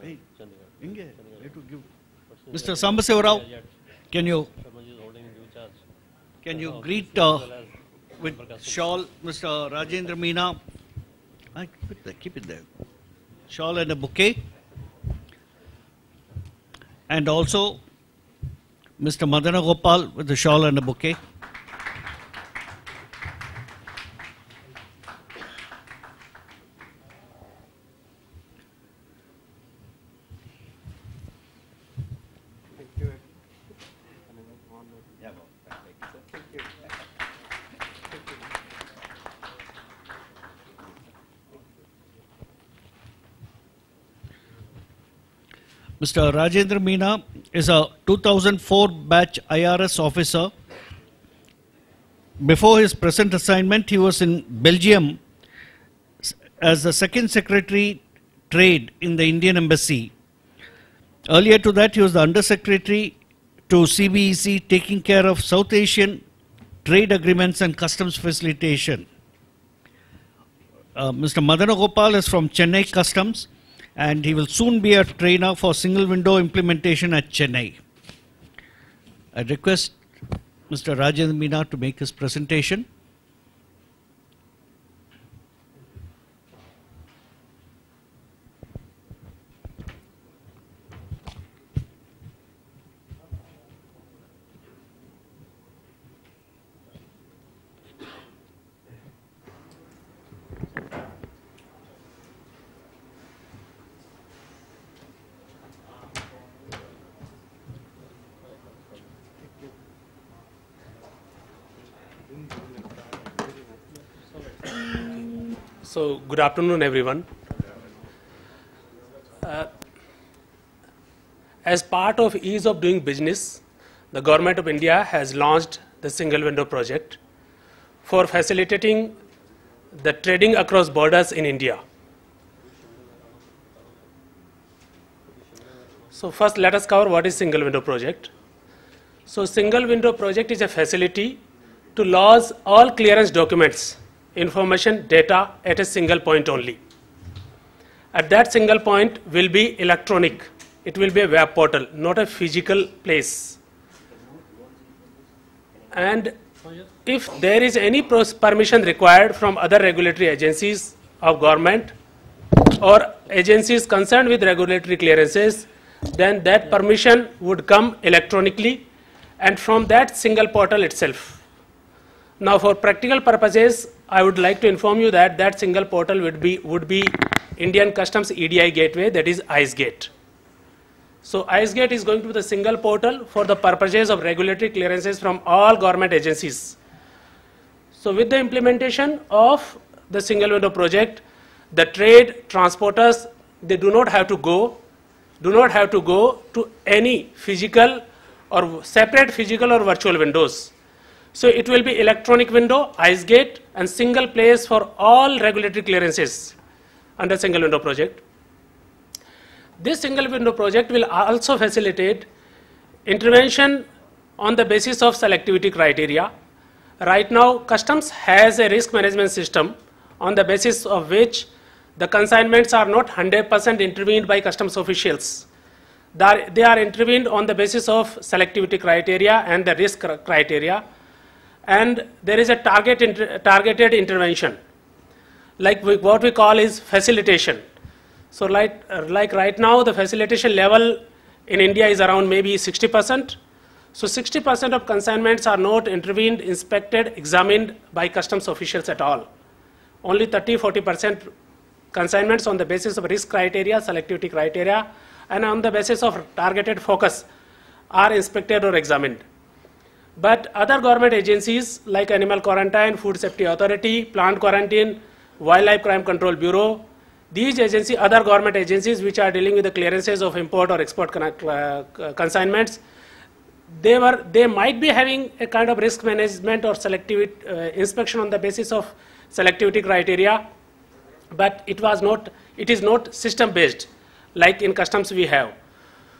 Hey, Inge, let to give. Mr. Sambasiva Rao, can you greet with shawl Mr. Rajendra Meena? Keep it there. Shawl and a bouquet. And also Mr. Madana Gopal with the shawl and a bouquet. Mr. Rajendra Meena is a 2004 batch IRS officer. Before his present assignment, he was in Belgium as the Second Secretary Trade in the Indian Embassy. Earlier to that, he was the Under Secretary to CBEC, taking care of South Asian trade agreements and customs facilitation. Mr. Madana Gopal is from Chennai Customs, and he will soon be a trainer for single window implementation at Chennai. I request Mr. Rajendra Meena to make his presentation. So, good afternoon, everyone. As part of ease of doing business, the Government of India has launched the single window project for facilitating the trading across borders in India. So, first let us cover what is single window project. So, single window project is a facility to lodge all clearance documents, information, data at a single point only. At that single point will be electronic. It will be a web portal, not a physical place. And if there is any permission required from other regulatory agencies of government or agencies concerned with regulatory clearances, then that permission would come electronically and from that single portal itself. Now, for practical purposes, I would like to inform you that that single portal would be Indian Customs EDI gateway, that is IceGate. So, IceGate is going to be the single portal for the purposes of regulatory clearances from all government agencies. So, with the implementation of the single window project, the trade transporters, they do not have to go to any physical or separate physical or virtual windows. So, it will be electronic window, IceGate, and single place for all regulatory clearances under single window project. This single window project will also facilitate intervention on the basis of selectivity criteria. Right now, Customs has a risk management system on the basis of which the consignments are not 100% intervened by Customs officials. They are intervened on the basis of selectivity criteria and the risk criteria. And there is a targeted intervention, like what we call is facilitation. So like right now, the facilitation level in India is around maybe 60%. So 60% of consignments are not intervened, inspected, examined by Customs officials at all. Only 30–40% consignments on the basis of risk criteria, selectivity criteria, and on the basis of targeted focus are inspected or examined. But other government agencies like Animal Quarantine, Food Safety Authority, Plant Quarantine, Wildlife Crime Control Bureau, these agencies, other government agencies which are dealing with the clearances of import or export consignments, they might be having a kind of risk management or selectivity inspection on the basis of selectivity criteria, but it is not system based like in Customs we have.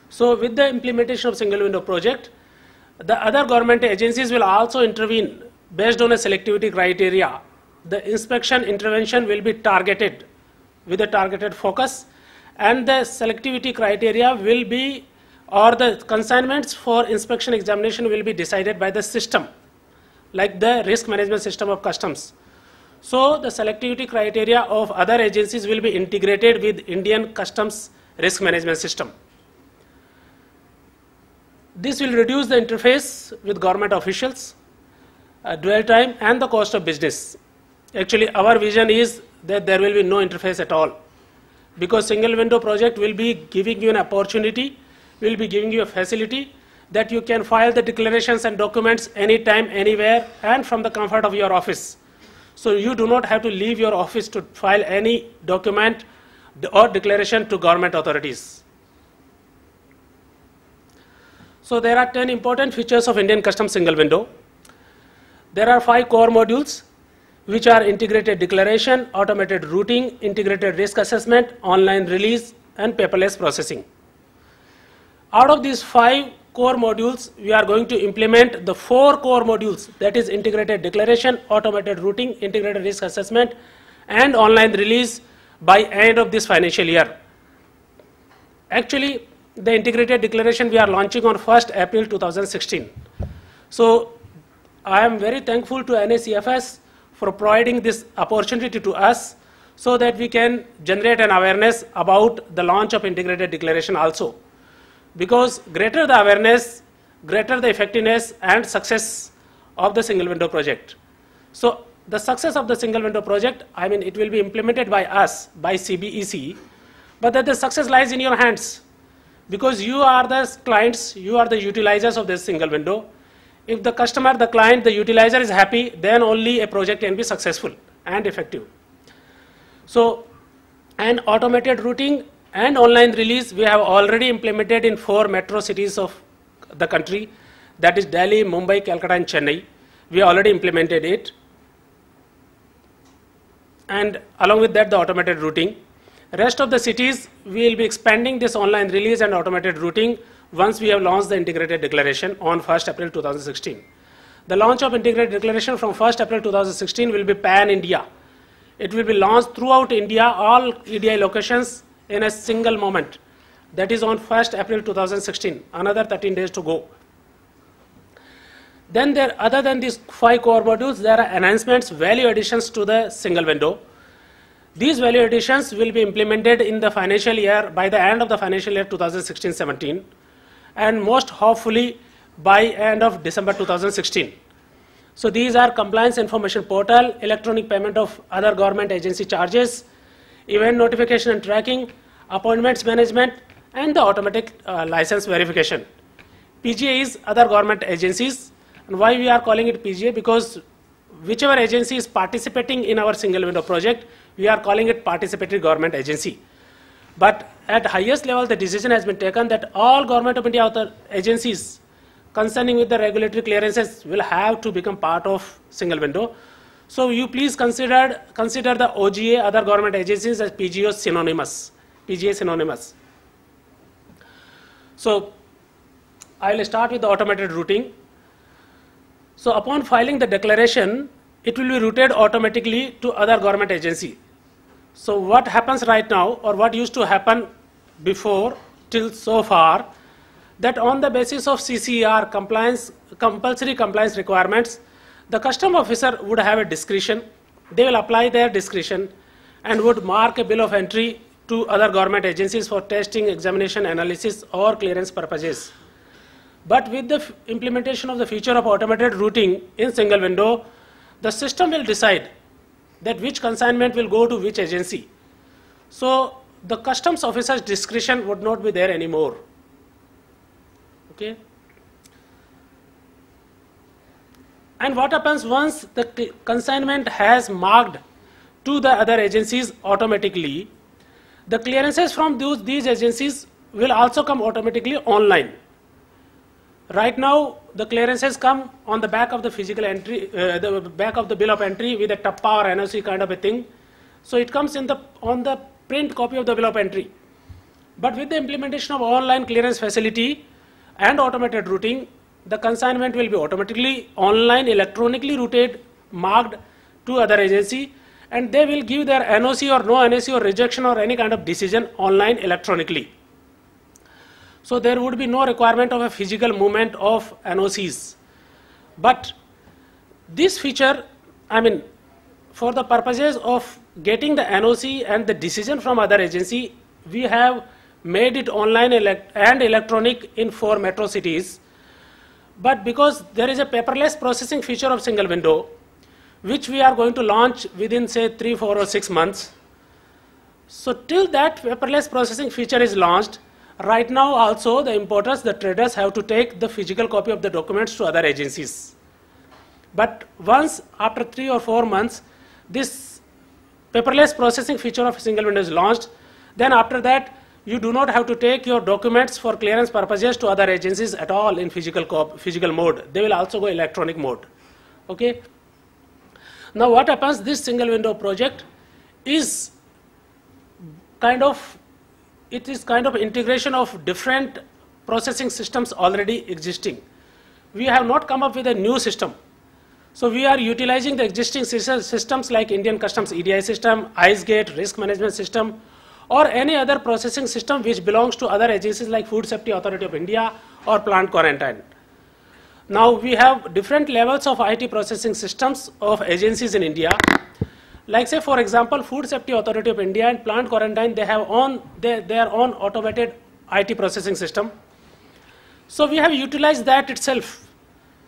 So with the implementation of single window project, the other government agencies will also intervene based on a selectivity criteria. The inspection intervention will be targeted with a targeted focus, and the selectivity criteria will be, or the consignments for inspection examination will be decided by the system, like the risk management system of customs. So the selectivity criteria of other agencies will be integrated with Indian customs risk management system. This will reduce the interface with government officials, dwell time, and the cost of business. Actually, our vision is that there will be no interface at all, because single window project will be giving you an opportunity, will be giving you a facility that you can file the declarations and documents anytime, anywhere, and from the comfort of your office. So you do not have to leave your office to file any document or declaration to government authorities. So there are 10 important features of Indian Customs single window. There are 5 core modules, which are integrated declaration, automated routing, integrated risk assessment, online release, and paperless processing. Out of these 5 core modules, we are going to implement the 4 core modules, that is integrated declaration, automated routing, integrated risk assessment, and online release by end of this financial year. Actually, the integrated declaration we are launching on 1st April 2016. So I am very thankful to NACFS for providing this opportunity to us, so that we can generate an awareness about the launch of integrated declaration also. Because greater the awareness, greater the effectiveness and success of the single window project. So the success of the single window project, I mean, it will be implemented by us, by CBEC, but that the success lies in your hands, because you are the clients, you are the utilizers of this single window. If the customer, the client, the utilizer is happy, then only a project can be successful and effective. So, an automated routing and online release we have already implemented in 4 metro cities of the country, that is Delhi, Mumbai, Calcutta, and Chennai. We already implemented it. And along with that, the automated routing. Rest of the cities, we will be expanding this online release and automated routing once we have launched the integrated declaration on 1st April 2016. The launch of integrated declaration from 1st April 2016 will be pan-India. It will be launched throughout India, all EDI locations in a single moment. That is on 1st April 2016, another 13 days to go. Then there, other than these 5 core modules, there are enhancements, value additions to the single window. These value additions will be implemented in the financial year, by the end of the financial year 2016-17, and most hopefully by end of December 2016. So these are compliance information portal, electronic payment of other government agency charges, event notification and tracking, appointments management, and the automatic license verification. PGA is other government agencies, and why we are calling it PGA? Because whichever agency is participating in our single window project, we are calling it participatory government agency. But at highest level, the decision has been taken that all government of India agencies concerning with the regulatory clearances will have to become part of single window. So you please consider the OGA, other government agencies, as PGA synonymous. PGA synonymous. So I will start with the automated routing. So upon filing the declaration, it will be routed automatically to other government agency. So what happens right now, or what used to happen before till so far, that on the basis of CCR compliance, compulsory compliance requirements, the custom officer would have a discretion. They will apply their discretion and would mark a bill of entry to other government agencies for testing, examination, analysis, or clearance purposes. But with the implementation of the feature of automated routing in single window, the system will decide that which consignment will go to which agency. So the customs officer's discretion would not be there anymore. Okay. And what happens once the consignment has marked to the other agencies automatically, the clearances from these agencies will also come automatically online. Right now, the clearances come on the back of the physical entry, the back of the bill of entry with a tappa or NOC kind of a thing. So it comes in on the print copy of the bill of entry. But with the implementation of online clearance facility and automated routing, the consignment will be automatically online, electronically routed, marked to other agency, and they will give their NOC or no NOC or rejection or any kind of decision online electronically. So there would be no requirement of a physical movement of NOCs. But this feature, I mean, for the purposes of getting the NOC and the decision from other agency, we have made it online and electronic in 4 metro cities. But because there is a paperless processing feature of single window, which we are going to launch within say 3, 4 or 6 months. So till that paperless processing feature is launched, right now also the importers, the traders have to take the physical copy of the documents to other agencies. But once after 3 or 4 months, this paperless processing feature of single window is launched, then after that you do not have to take your documents for clearance purposes to other agencies at all in physical mode. They will also go electronic mode. Okay. Now what happens, this single window project is kind of integration of different processing systems already existing. We have not come up with a new system. So we are utilizing the existing systems like Indian Customs EDI system, IceGate, risk management system, or any other processing system which belongs to other agencies like Food Safety Authority of India or Plant Quarantine. Now we have different levels of IT processing systems of agencies in India. Like say for example, Food Safety Authority of India and Plant Quarantine, they have their own automated IT processing system. So we have utilized that itself.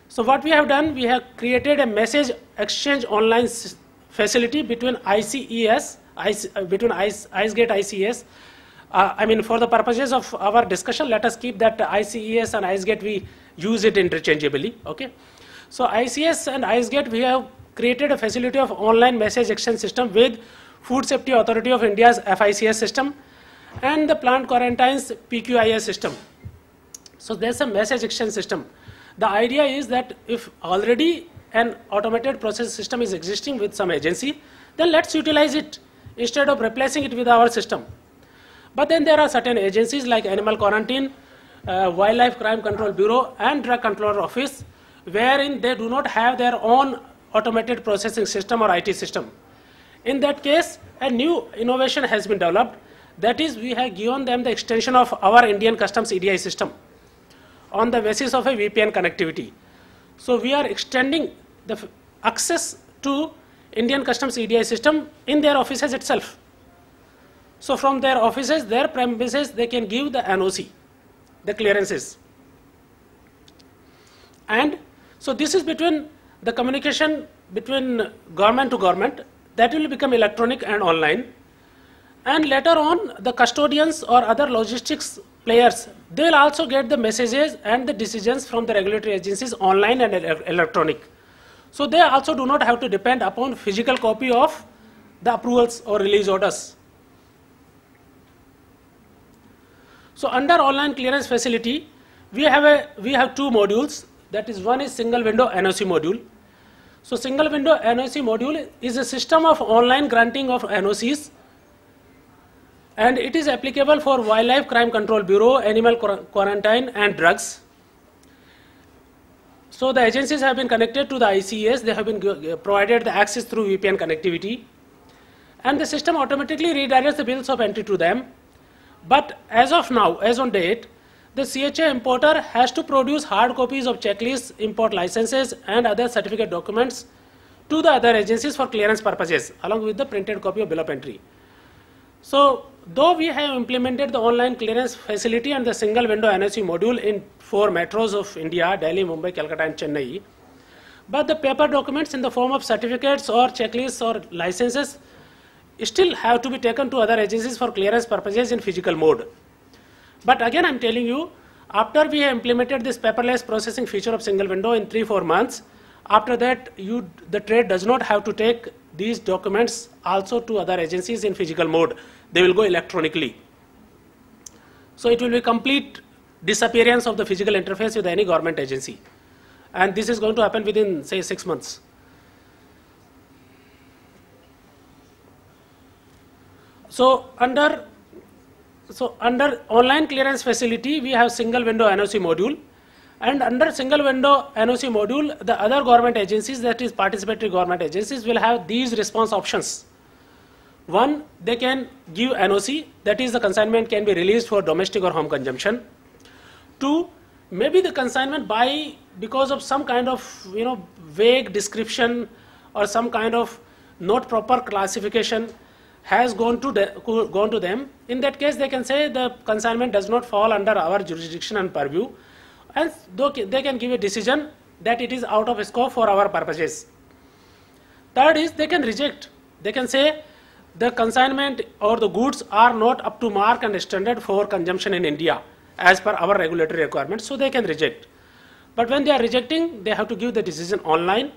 So what we have done, we have created a message exchange online facility between ICES, between IceGate ICES. I mean, for the purposes of our discussion, let us keep that ICES and IceGate, we use it interchangeably. Okay. So ICES and IceGate, we have created a facility of online message exchange system with Food Safety Authority of India's FICS system and the Plant Quarantine's PQIS system. So there's a message exchange system. The idea is that if already an automated process system is existing with some agency, then let's utilize it instead of replacing it with our system. But then there are certain agencies like Animal Quarantine, Wildlife Crime Control Bureau and Drug Controller Office, wherein they do not have their own automated processing system or IT system. In that case, a new innovation has been developed. That is, we have given them the extension of our Indian Customs EDI system on the basis of a VPN connectivity. So we are extending the access to Indian Customs EDI system in their offices itself. So from their offices, their premises, they can give the NOC, the clearances. And so this is between the communication between government to government, that will become electronic and online. And later on, the custodians or other logistics players, they will also get the messages and the decisions from the regulatory agencies online and electronic. So they also do not have to depend upon physical copy of the approvals or release orders. So under online clearance facility, we have 2 modules. That is, one is single window NOC module. So single window NOC module is a system of online granting of NOCs, and it is applicable for Wildlife Crime Control Bureau, Animal Quarantine and drugs. So the agencies have been connected to the ICES, they have been provided the access through VPN connectivity, and the system automatically redirects the bills of entry to them. But as of now, as on date, the CHA importer has to produce hard copies of checklists, import licenses and other certificate documents to the other agencies for clearance purposes, along with the printed copy of bill of entry. So though we have implemented the online clearance facility and the single window NOC module in 4 metros of India, Delhi, Mumbai, Calcutta and Chennai, but the paper documents in the form of certificates or checklists or licenses still have to be taken to other agencies for clearance purposes in physical mode. But again, I'm telling you, after we have implemented this paperless processing feature of single window in 3-4 months, after that the trade does not have to take these documents also to other agencies in physical mode. They will go electronically. So it will be complete disappearance of the physical interface with any government agency. And this is going to happen within, say, 6 months. So under online clearance facility, we have single window NOC module, and under single window NOC module, the other government agencies, that is participatory government agencies, will have these response options One, they can give NOC, that is the consignment can be released for domestic or home consumption. Two, maybe the consignment because of some kind of vague description or some kind of not proper classification has gone to them. In that case, they can say the consignment does not fall under our jurisdiction and purview, and they can give a decision that it is out of scope for our purposes. Third is they can reject. They can say the consignment or the goods are not up to mark and standard for consumption in India as per our regulatory requirements, so they can reject. But when they are rejecting, they have to give the decision online,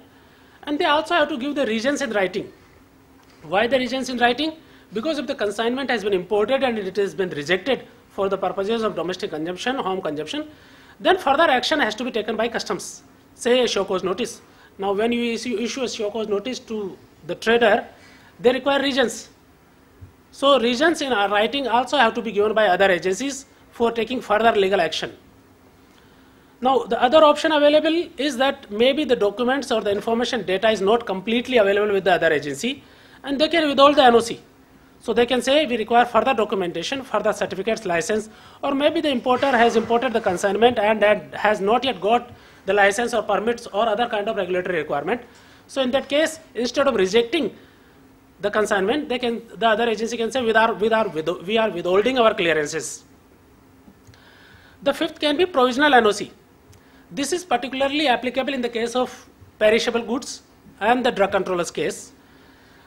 and they also have to give the reasons in writing. Why the reasons in writing? Because if the consignment has been imported and it has been rejected for the purposes of domestic consumption, home consumption, then further action has to be taken by customs. Say a show cause notice. Now when you issue a show cause notice to the trader, they require reasons. So reasons in our writing also have to be given by other agencies for taking further legal action. Now the other option available is that maybe the documents or the information data is not completely available with the other agency, and they can withhold the NOC. So they can say we require further documentation, further certificates, license, or maybe the importer has imported the consignment and has not yet got the license or permits or other kind of regulatory requirement. So in that case, instead of rejecting the consignment, the other agency can say we are withholding our clearances. The fifth can be provisional NOC. This is particularly applicable in the case of perishable goods and the drug controllers case,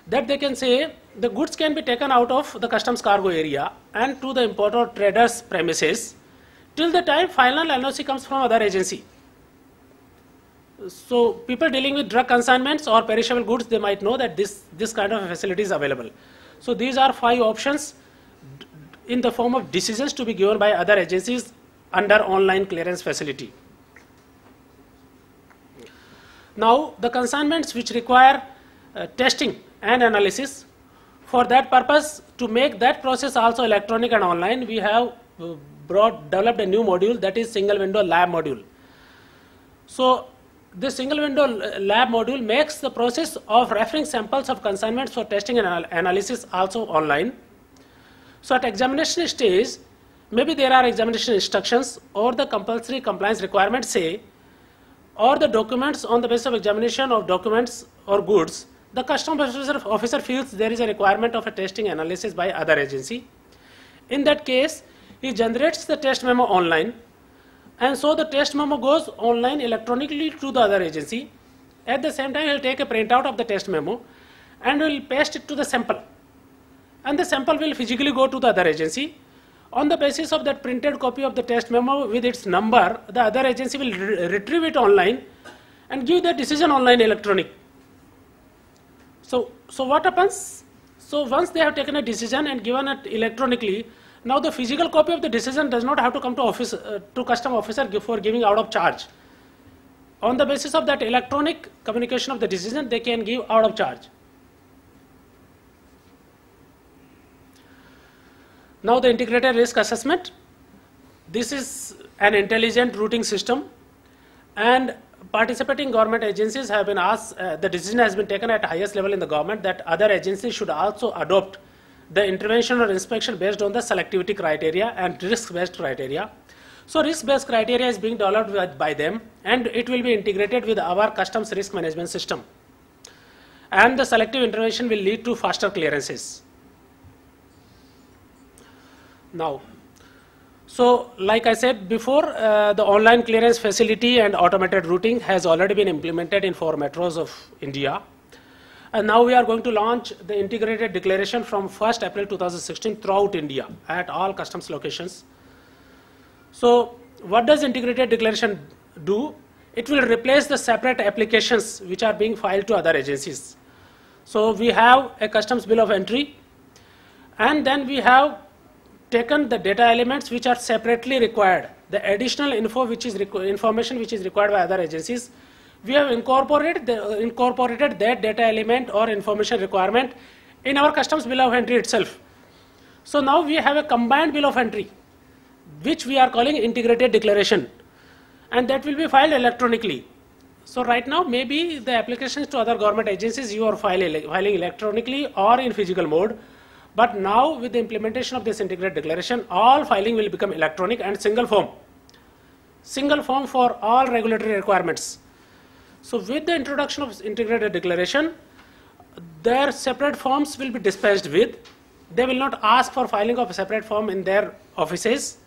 that they can say the goods can be taken out of the customs cargo area and to the importer or trader's premises till the time final NOC comes from other agency. So people dealing with drug consignments or perishable goods, they might know that this kind of facility is available. So these are 5 options in the form of decisions to be given by other agencies under online clearance facility. Now the consignments which require testing and analysis, for that purpose, to make that process also electronic and online, we have developed a new module, that is single window lab module. So this single window lab module makes the process of referring samples of consignments for testing and analysis also online. So at examination stage, maybe there are examination instructions or the compulsory compliance requirements say, or the documents on the basis of examination of documents or goods, the customs officer feels there is a requirement of a testing analysis by other agency. In that case, he generates the test memo online, and so the test memo goes online electronically to the other agency. At the same time, he will take a printout of the test memo and will paste it to the sample, and the sample will physically go to the other agency. On the basis of that printed copy of the test memo with its number, the other agency will retrieve it online and give the decision online electronic. So what happens? So once they have taken a decision and given it electronically, now the physical copy of the decision does not have to come to custom officer for giving out of charge. On the basis of that electronic communication of the decision, they can give out of charge. Now the integrated risk assessment. This is an intelligent routing system, and participating government agencies have been asked, the decision has been taken at highest level in the government that other agencies should also adopt the intervention or inspection based on the selectivity criteria and risk-based criteria. So risk-based criteria is being developed by them, and it will be integrated with our customs risk management system. And the selective intervention will lead to faster clearances. Now, so like I said before, the online clearance facility and automated routing has already been implemented in 4 metros of India. And now we are going to launch the integrated declaration from 1st April 2016 throughout India at all customs locations. So what does integrated declaration do? It will replace the separate applications which are being filed to other agencies. So we have a customs bill of entry, and then we have taken the data elements which are separately required, the additional information which is required by other agencies. We have incorporated that data element or information requirement in our customs bill of entry itself. So now we have a combined bill of entry, which we are calling integrated declaration, and that will be filed electronically. So right now, maybe the applications to other government agencies you are filing electronically or in physical mode, But now with the implementation of this integrated declaration, all filing will become electronic and single form for all regulatory requirements. So with the introduction of integrated declaration, their separate forms will be dispensed with. They will not ask for filing of a separate form in their offices,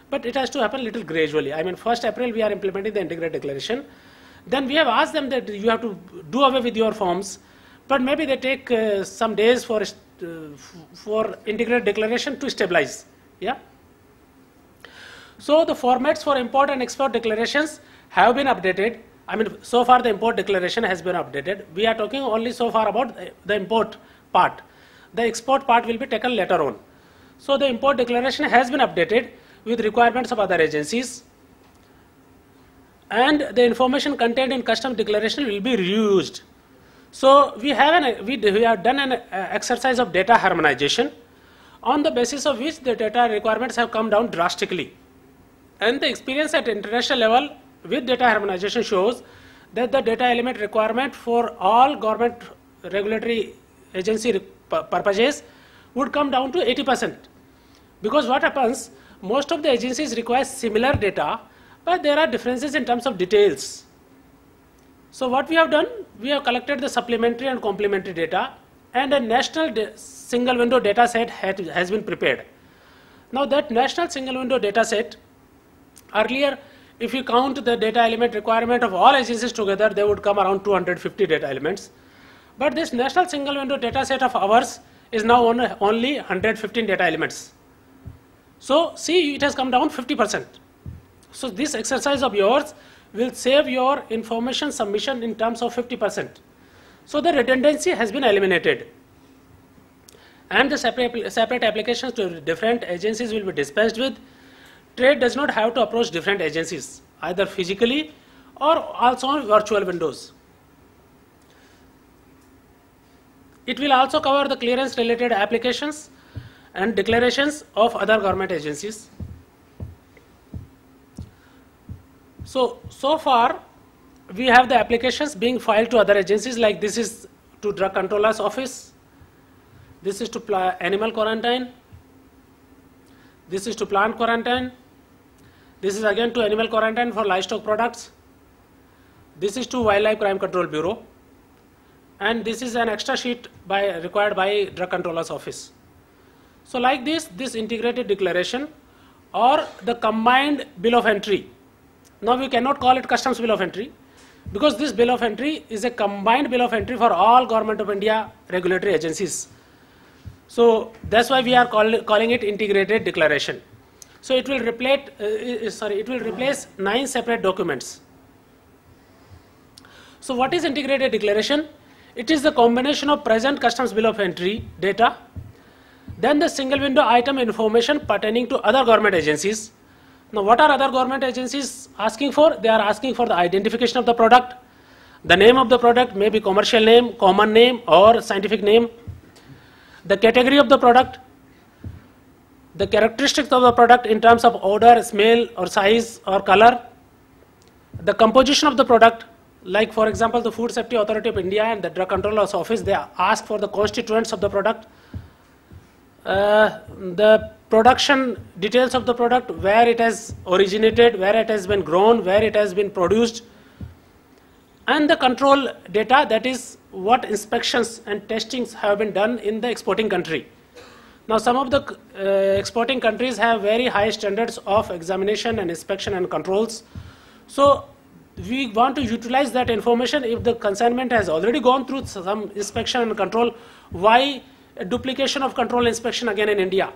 but it has to happen little gradually. I mean, 1st April we are implementing the integrated declaration. Then we have asked them that you have to do away with your forms, but maybe they take some days for integrated declaration to stabilize. Yeah. So the formats for import and export declarations have been updated. I mean, so far the import declaration has been updated. We are talking only so far about the import part. The export part will be taken later on. So the import declaration has been updated with requirements of other agencies, and the information contained in customs declaration will be reused. So we have done an exercise of data harmonization, on the basis of which the data requirements have come down drastically. And the experience at international level with data harmonization shows that the data element requirement for all government regulatory agency purposes would come down to 80%. Because what happens, most of the agencies require similar data, but there are differences in terms of details. So what we have done, we have collected the supplementary and complementary data, and a national single window data set has been prepared. Now that national single window data set, earlier if you count the data element requirement of all agencies together, they would come around 250 data elements. But this national single window data set of ours is now only 115 data elements. So see, it has come down 50%. So this exercise of yours will save your information submission in terms of 50%. So the redundancy has been eliminated. And the separate applications to different agencies will be dispensed with. Trade does not have to approach different agencies, either physically or also on virtual windows. It will also cover the clearance related applications and declarations of other government agencies. So far we have the applications being filed to other agencies, like this is to Drug Controller's Office, this is to Animal Quarantine, this is to Plant Quarantine, this is again to Animal Quarantine for livestock products, this is to Wildlife Crime Control Bureau, and this is an extra sheet required by Drug Controller's Office. So like this integrated declaration or the combined bill of entry. Now we cannot call it customs bill of entry, because this bill of entry is a combined bill of entry for all Government of India regulatory agencies. So that's why we are calling it integrated declaration. So it will replace 9 separate documents. So what is integrated declaration? It is the combination of present customs bill of entry data, then the single window item information pertaining to other government agencies. Now what are other government agencies asking for? They are asking for the identification of the product, the name of the product, maybe commercial name, common name or scientific name, the category of the product, the characteristics of the product in terms of odor, smell or size or color, the composition of the product, like for example the Food Safety Authority of India and the Drug Controller's Office, they ask for the constituents of the product, the production details of the product, where it has originated, where it has been grown, where it has been produced, and the control data, that is what inspections and testings have been done in the exporting country. Now some of the exporting countries have very high standards of examination and inspection and controls. So we want to utilize that information. If the consignment has already gone through some inspection and control, why a duplication of control inspection again in India?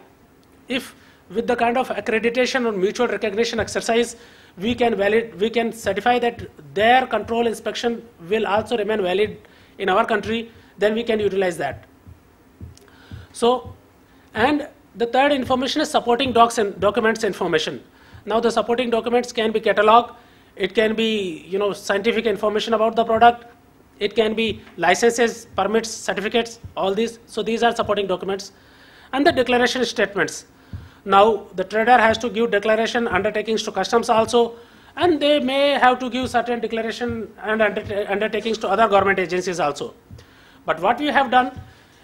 If with the kind of accreditation or mutual recognition exercise, we can certify that their control inspection will also remain valid in our country, then we can utilize that. So, and the third information is supporting docs and documents information. Now the supporting documents can be catalog, it can be scientific information about the product, it can be licenses, permits, certificates, all these. So these are supporting documents. And the declaration statements. Now the trader has to give declaration undertakings to customs also, and they may have to give certain declaration and undertakings to other government agencies also. But what we have done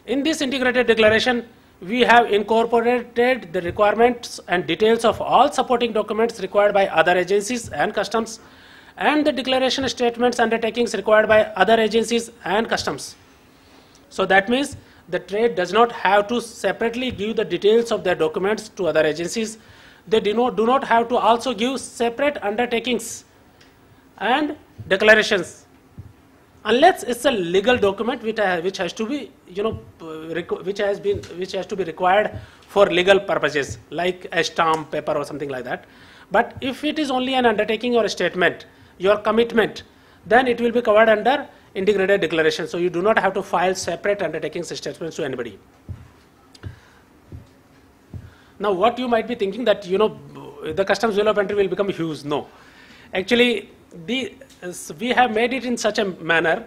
in this integrated declaration, we have incorporated the requirements and details of all supporting documents required by other agencies and customs, and the declaration statements undertakings required by other agencies and customs. So that means the trade does not have to separately give the details of their documents to other agencies. They do not have to also give separate undertakings and declarations, unless it's a legal document which has to be, which has to be required for legal purposes, like a stamp paper or something like that. But if it is only an undertaking or a statement, your commitment, then it will be covered under integrated declaration. So you do not have to file separate undertakings statements to anybody. Now what you might be thinking that, the customs bill of entry will become huge. No. Actually, we have made it in such a manner,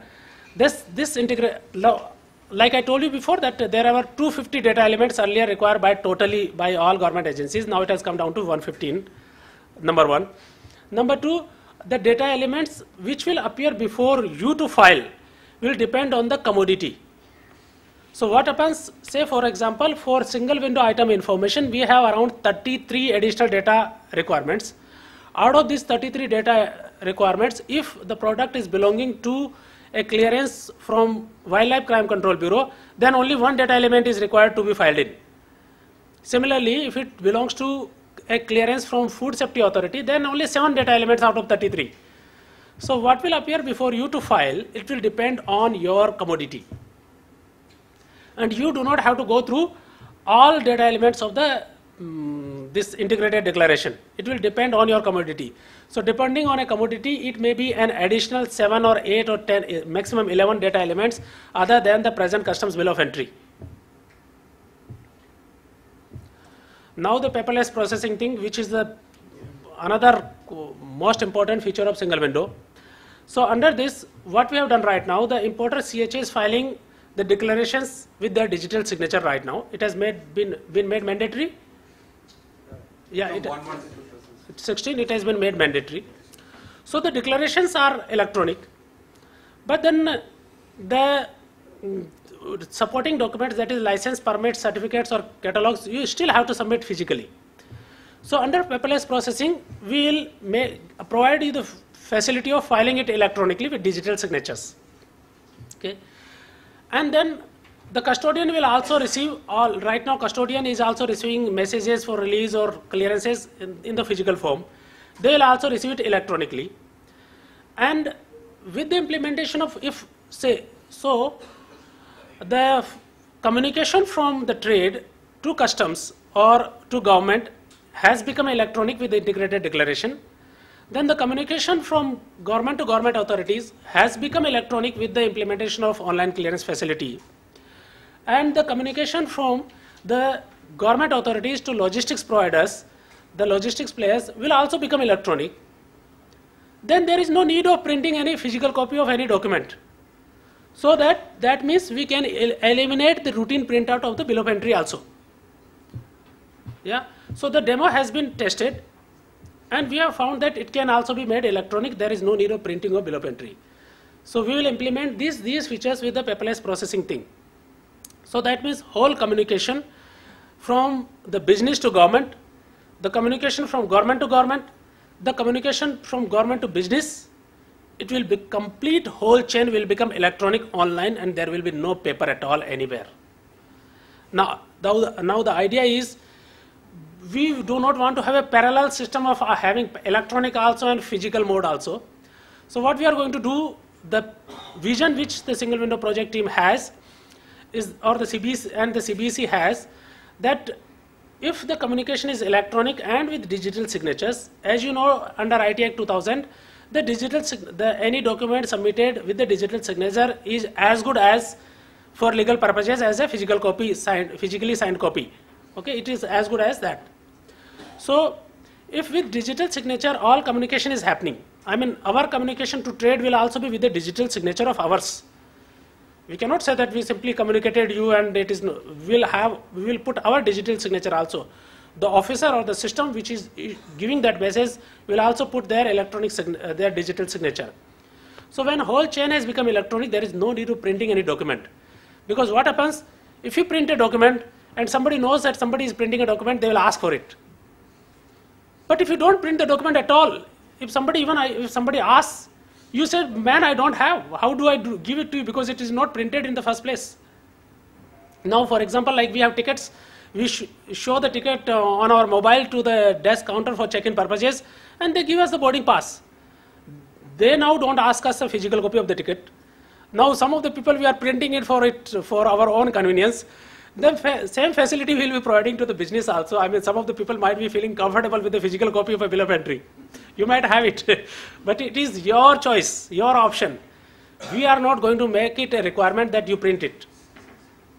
like I told you before, that there were 250 data elements earlier required by all government agencies. Now it has come down to 115, number one. Number two, the data elements which will appear before you to file will depend on the commodity. So what happens, say for example, for single window item information, we have around 33 additional data requirements. Out of these 33 data requirements, if the product is belonging to a clearance from Wildlife Crime Control Bureau, then only one data element is required to be filed in. Similarly, if it belongs to a clearance from Food Safety Authority, then only 7 data elements out of 33. So what will appear before you to file, it will depend on your commodity. And you do not have to go through all data elements of this integrated declaration. It will depend on your commodity. So depending on a commodity, it may be an additional 7 or 8 or 10, maximum 11 data elements other than the present customs bill of entry. Now the paperless processing thing, which is another most important feature of single window. So under this, what we have done right now, the importer CHA is filing the declarations with their digital signature right now. It has been made mandatory. Yeah, 16 it has been made mandatory. So the declarations are electronic, but then the supporting documents, that is license, permits, certificates or catalogs, you still have to submit physically. So under paperless processing, we will provide you the facility of filing it electronically with digital signatures. Okay. And then the custodian will also receive right now custodian is also receiving messages for release or clearances in the physical form. They will also receive it electronically. And with the implementation of the communication from the trade to customs or to government has become electronic with the integrated declaration. Then the communication from government to government authorities has become electronic with the implementation of online clearance facility. And the communication from the government authorities to logistics providers, the logistics players, will also become electronic. Then there is no need of printing any physical copy of any document. So that means we can eliminate the routine printout of the bill of entry also. Yeah. So the demo has been tested, and we have found that it can also be made electronic. There is no need of printing of bill of entry. So we will implement these features with the paperless processing thing. So that means whole communication from the business to government, the communication from government to government, the communication from government to business, it will be complete whole chain will become electronic online, and there will be no paper at all anywhere. Now the idea is, we do not want to have a parallel system of having electronic also and physical mode also. So what we are going to do, the vision which the single window project team has is, or the CBC and the CBC has, that if the communication is electronic and with digital signatures, as you know, under IT Act 2000, any document submitted with the digital signature is as good as, for legal purposes, as a physical copy, physically signed copy. Okay, it is as good as that. So if with digital signature all communication is happening, I mean our communication to trade will also be with the digital signature of ours. We cannot say that we simply communicated you and it is no, we will put our digital signature also. The officer or the system which is giving that message will also put their their digital signature. So when whole chain has become electronic, there is no need of printing any document. Because what happens, if you print a document and somebody knows that somebody is printing a document, they will ask for it. But if you don't print the document at all, if somebody asks, you said, man, I don't have, how do I give it to you, because it is not printed in the first place. Now, for example, like we have tickets, we show the ticket on our mobile to the desk counter for check-in purposes, and they give us the boarding pass. They now don't ask us a physical copy of the ticket. Now, some of the people, we are printing it for our own convenience. The same facility we will be providing to the business also. I mean, some of the people might be feeling comfortable with the physical copy of a bill of entry. You might have it, but it is your choice, your option. We are not going to make it a requirement that you print it.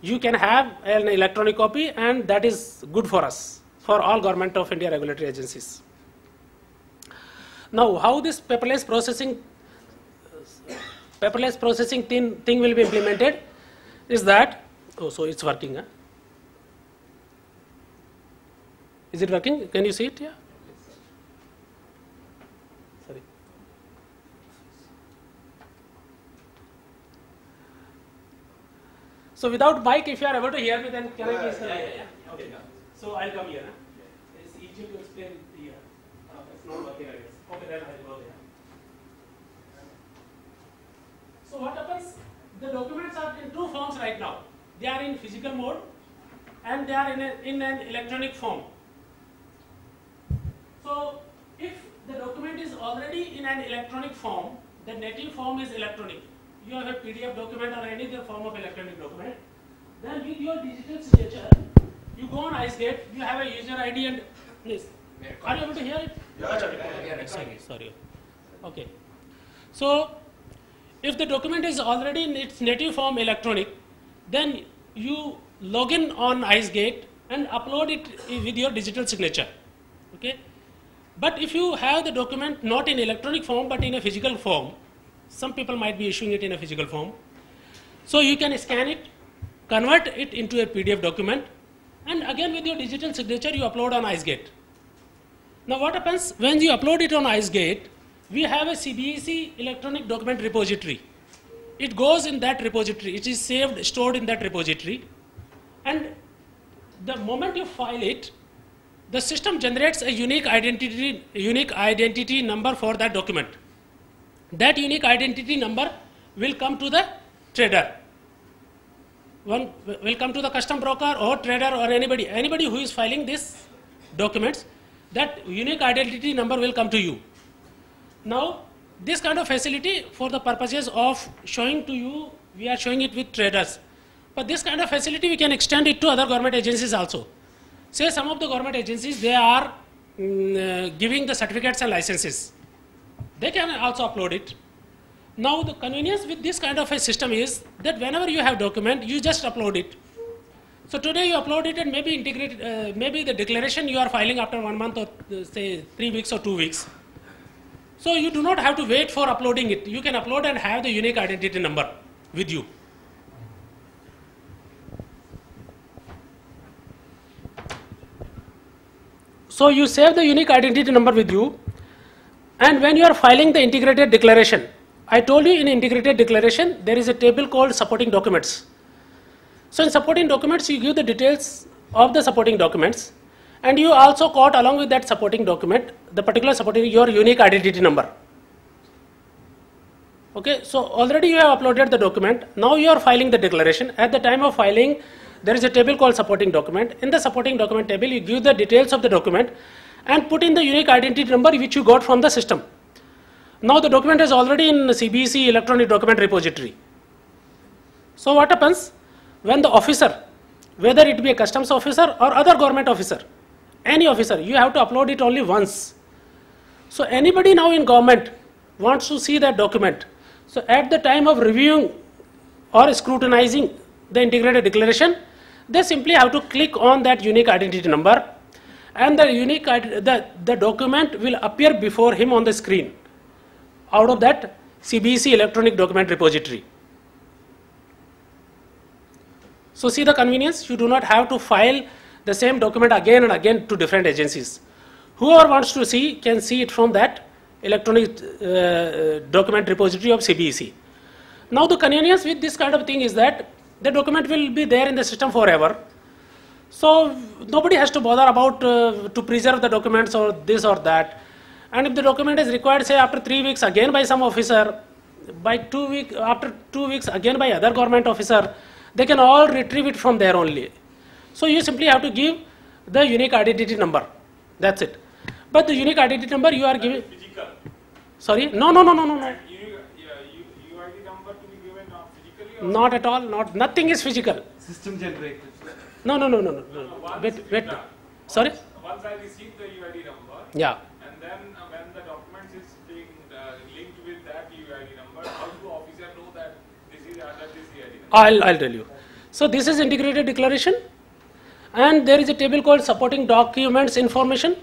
You can have an electronic copy, and that is good for us, for all Government of India regulatory agencies. Now, how this paperless processing thing will be implemented is that, oh, so it's working, huh? Is it working? Can you see it? Yeah. Sorry. So without mic, if you are able to hear me, then can I please? Yeah. Okay. So I'll come here. Huh? It's easy to explain here. It's not working, I guess. Okay, then I'll go there. So what happens? The documents are in two forms right now. They are in physical mode and they are in an electronic form. So if the document is already in an electronic form, the native form is electronic. You have a PDF document or any other form of electronic document. Then with your digital signature, you go on IceGate, you have a user ID and please. Are you able to hear it? Yeah. Sorry. Okay. So if the document is already in its native form electronic, then you log in on IceGate and upload it with your digital signature. Okay. But if you have the document not in electronic form but in a physical form, some people might be issuing it in a physical form. So you can scan it, convert it into a PDF document, and again with your digital signature you upload on IceGate. Now what happens when you upload it on IceGate? We have a CBEC electronic document repository. It goes in that repository. It is saved, stored in that repository. And the moment you file it, the system generates a unique identity number for that document. That unique identity number will come to the trader. One will come to the custom broker or trader or anybody who is filing these documents. That unique identity number will come to you. Now, this kind of facility, for the purposes of showing to you, we are showing it with traders. But this kind of facility, we can extend it to other government agencies also. Say some of the government agencies, they are giving the certificates and licenses. They can also upload it. Now, the convenience with this kind of a system is that whenever you have document, you just upload it. So today you upload it and maybe integrate, maybe the declaration you are filing after 1 month or say 3 weeks or 2 weeks. So you do not have to wait for uploading it. You can upload and have the unique identity number with you. So you save the unique identity number with you, and when you are filing the integrated declaration, I told you in integrated declaration there is a table called supporting documents. So in supporting documents you give the details of the supporting documents, and you also quote along with that supporting document the particular supporting your unique identity number. Okay, so already you have uploaded the document. Now you are filing the declaration. At the time of filing, there is a table called supporting document. In the supporting document table, you give the details of the document and put in the unique identity number which you got from the system. Now the document is already in the CBEC electronic document repository. So what happens when the officer, whether it be a customs officer or other government officer, any officer, you have to upload it only once. So anybody now in government wants to see that document. So at the time of reviewing or scrutinizing the integrated declaration, they simply have to click on that unique identity number, and the document will appear before him on the screen out of that CBEC electronic document repository. So see the convenience, you do not have to file the same document again and again to different agencies. Whoever wants to see can see it from that electronic document repository of CBEC. Now the convenience with this kind of thing is that the document will be there in the system forever. So nobody has to bother about to preserve the documents or this or that. And if the document is required, say after 3 weeks again by some officer, by 2 weeks, after 2 weeks again by other government officer, they can all retrieve it from there only. So you simply have to give the unique identity number. That's it. But the unique identity number you are giving. Physical. Sorry? No. UID number to be given physically? Or Not at all. Nothing is physical. System generated. No. Wait. Sorry? Once I receive the UID number, Yeah. and then when the document is being linked with that UID number, how do officer know that this is under this UID number? I'll tell you. So this is integrated declaration, and there is a table called supporting documents information.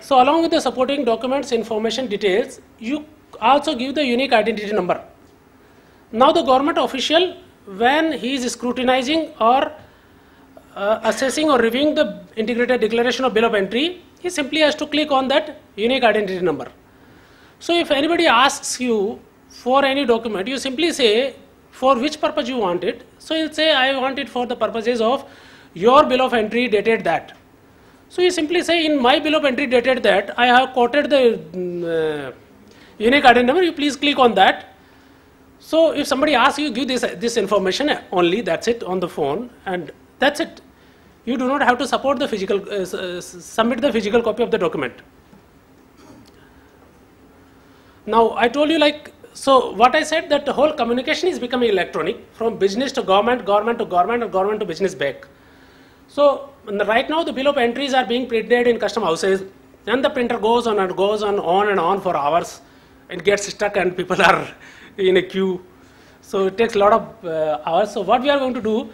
So along with the supporting documents information details, you also give the unique identity number. Now the government official, when he is scrutinizing or assessing or reviewing the integrated declaration of bill of entry, he simply has to click on that unique identity number. So if anybody asks you for any document, you simply say for which purpose you want it. So you'll say I want it for the purposes of your bill of entry dated that. So you simply say in my bill of entry dated that I have quoted the unique identity number, you please click on that. So if somebody asks you, give this information only, that's it, on the phone, and that's it. You do not have to support the physical, submit the physical copy of the document. Now I told you, like, so what I said, that the whole communication is becoming electronic, from business to government, government to government, and government to business back. So right now the bill of entries are being printed in custom houses, and the printer goes on and goes on for hours. It gets stuck and people are in a queue. So it takes a lot of hours. So what we are going to do,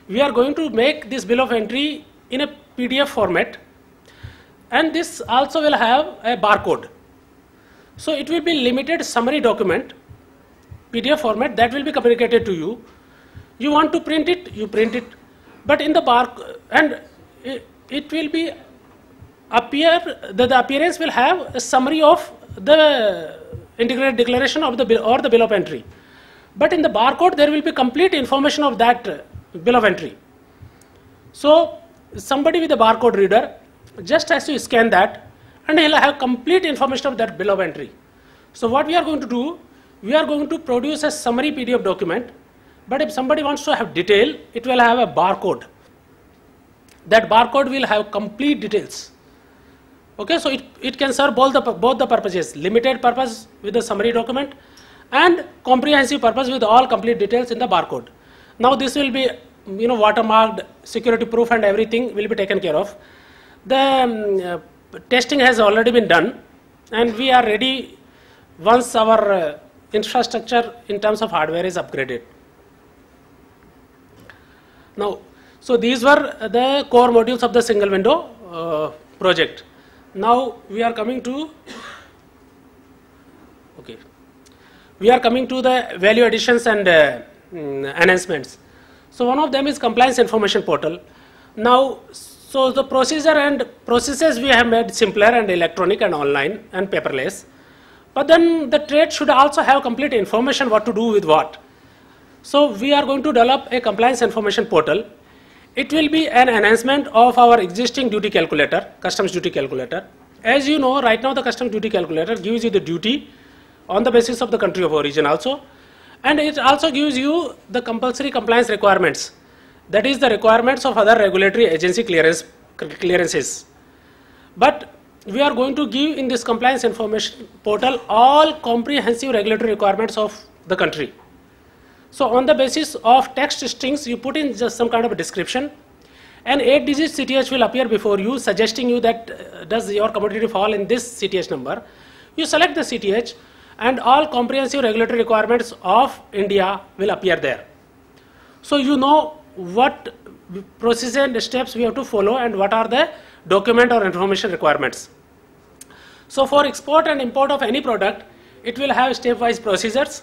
we are going to make this bill of entry in a PDF format, and this also will have a barcode. So it will be limited summary document, PDF format, that will be communicated to you. You want to print it, you print it. But in the barcode, and it will be the appearance will have a summary of the integrated declaration of the bill or the bill of entry. But in the barcode, there will be complete information of that bill of entry. So somebody with a barcode reader just has to scan that, and he'll have complete information of that bill of entry. So what we are going to do, we are going to produce a summary PDF document, but if somebody wants to have detail, it will have a barcode. That barcode will have complete details. Okay, so it can serve both the purposes, limited purpose with the summary document and comprehensive purpose with all complete details in the barcode. Now this will be, watermarked, security proof, and everything will be taken care of. The testing has already been done, and we are ready once our infrastructure in terms of hardware is upgraded. Now, so these were the core modules of the single window project. Now we are coming to the value additions and enhancements. So one of them is compliance information portal. Now, so the procedure and processes we have made simpler and electronic and online and paperless. But then the trade should also have complete information what to do with what. So we are going to develop a compliance information portal. It will be an enhancement of our existing duty calculator, customs duty calculator. As you know, right now the customs duty calculator gives you the duty on the basis of the country of origin also. And it also gives you the compulsory compliance requirements. That is the requirements of other regulatory agency clearances. But we are going to give in this compliance information portal all comprehensive regulatory requirements of the country. So on the basis of text strings, you put in just some kind of a description, and 8-digit CTH will appear before you, suggesting you that does your commodity fall in this CTH number. You select the CTH, and all comprehensive regulatory requirements of India will appear there. So you know what process and steps we have to follow and what are the document or information requirements. So for export and import of any product, it will have stepwise procedures,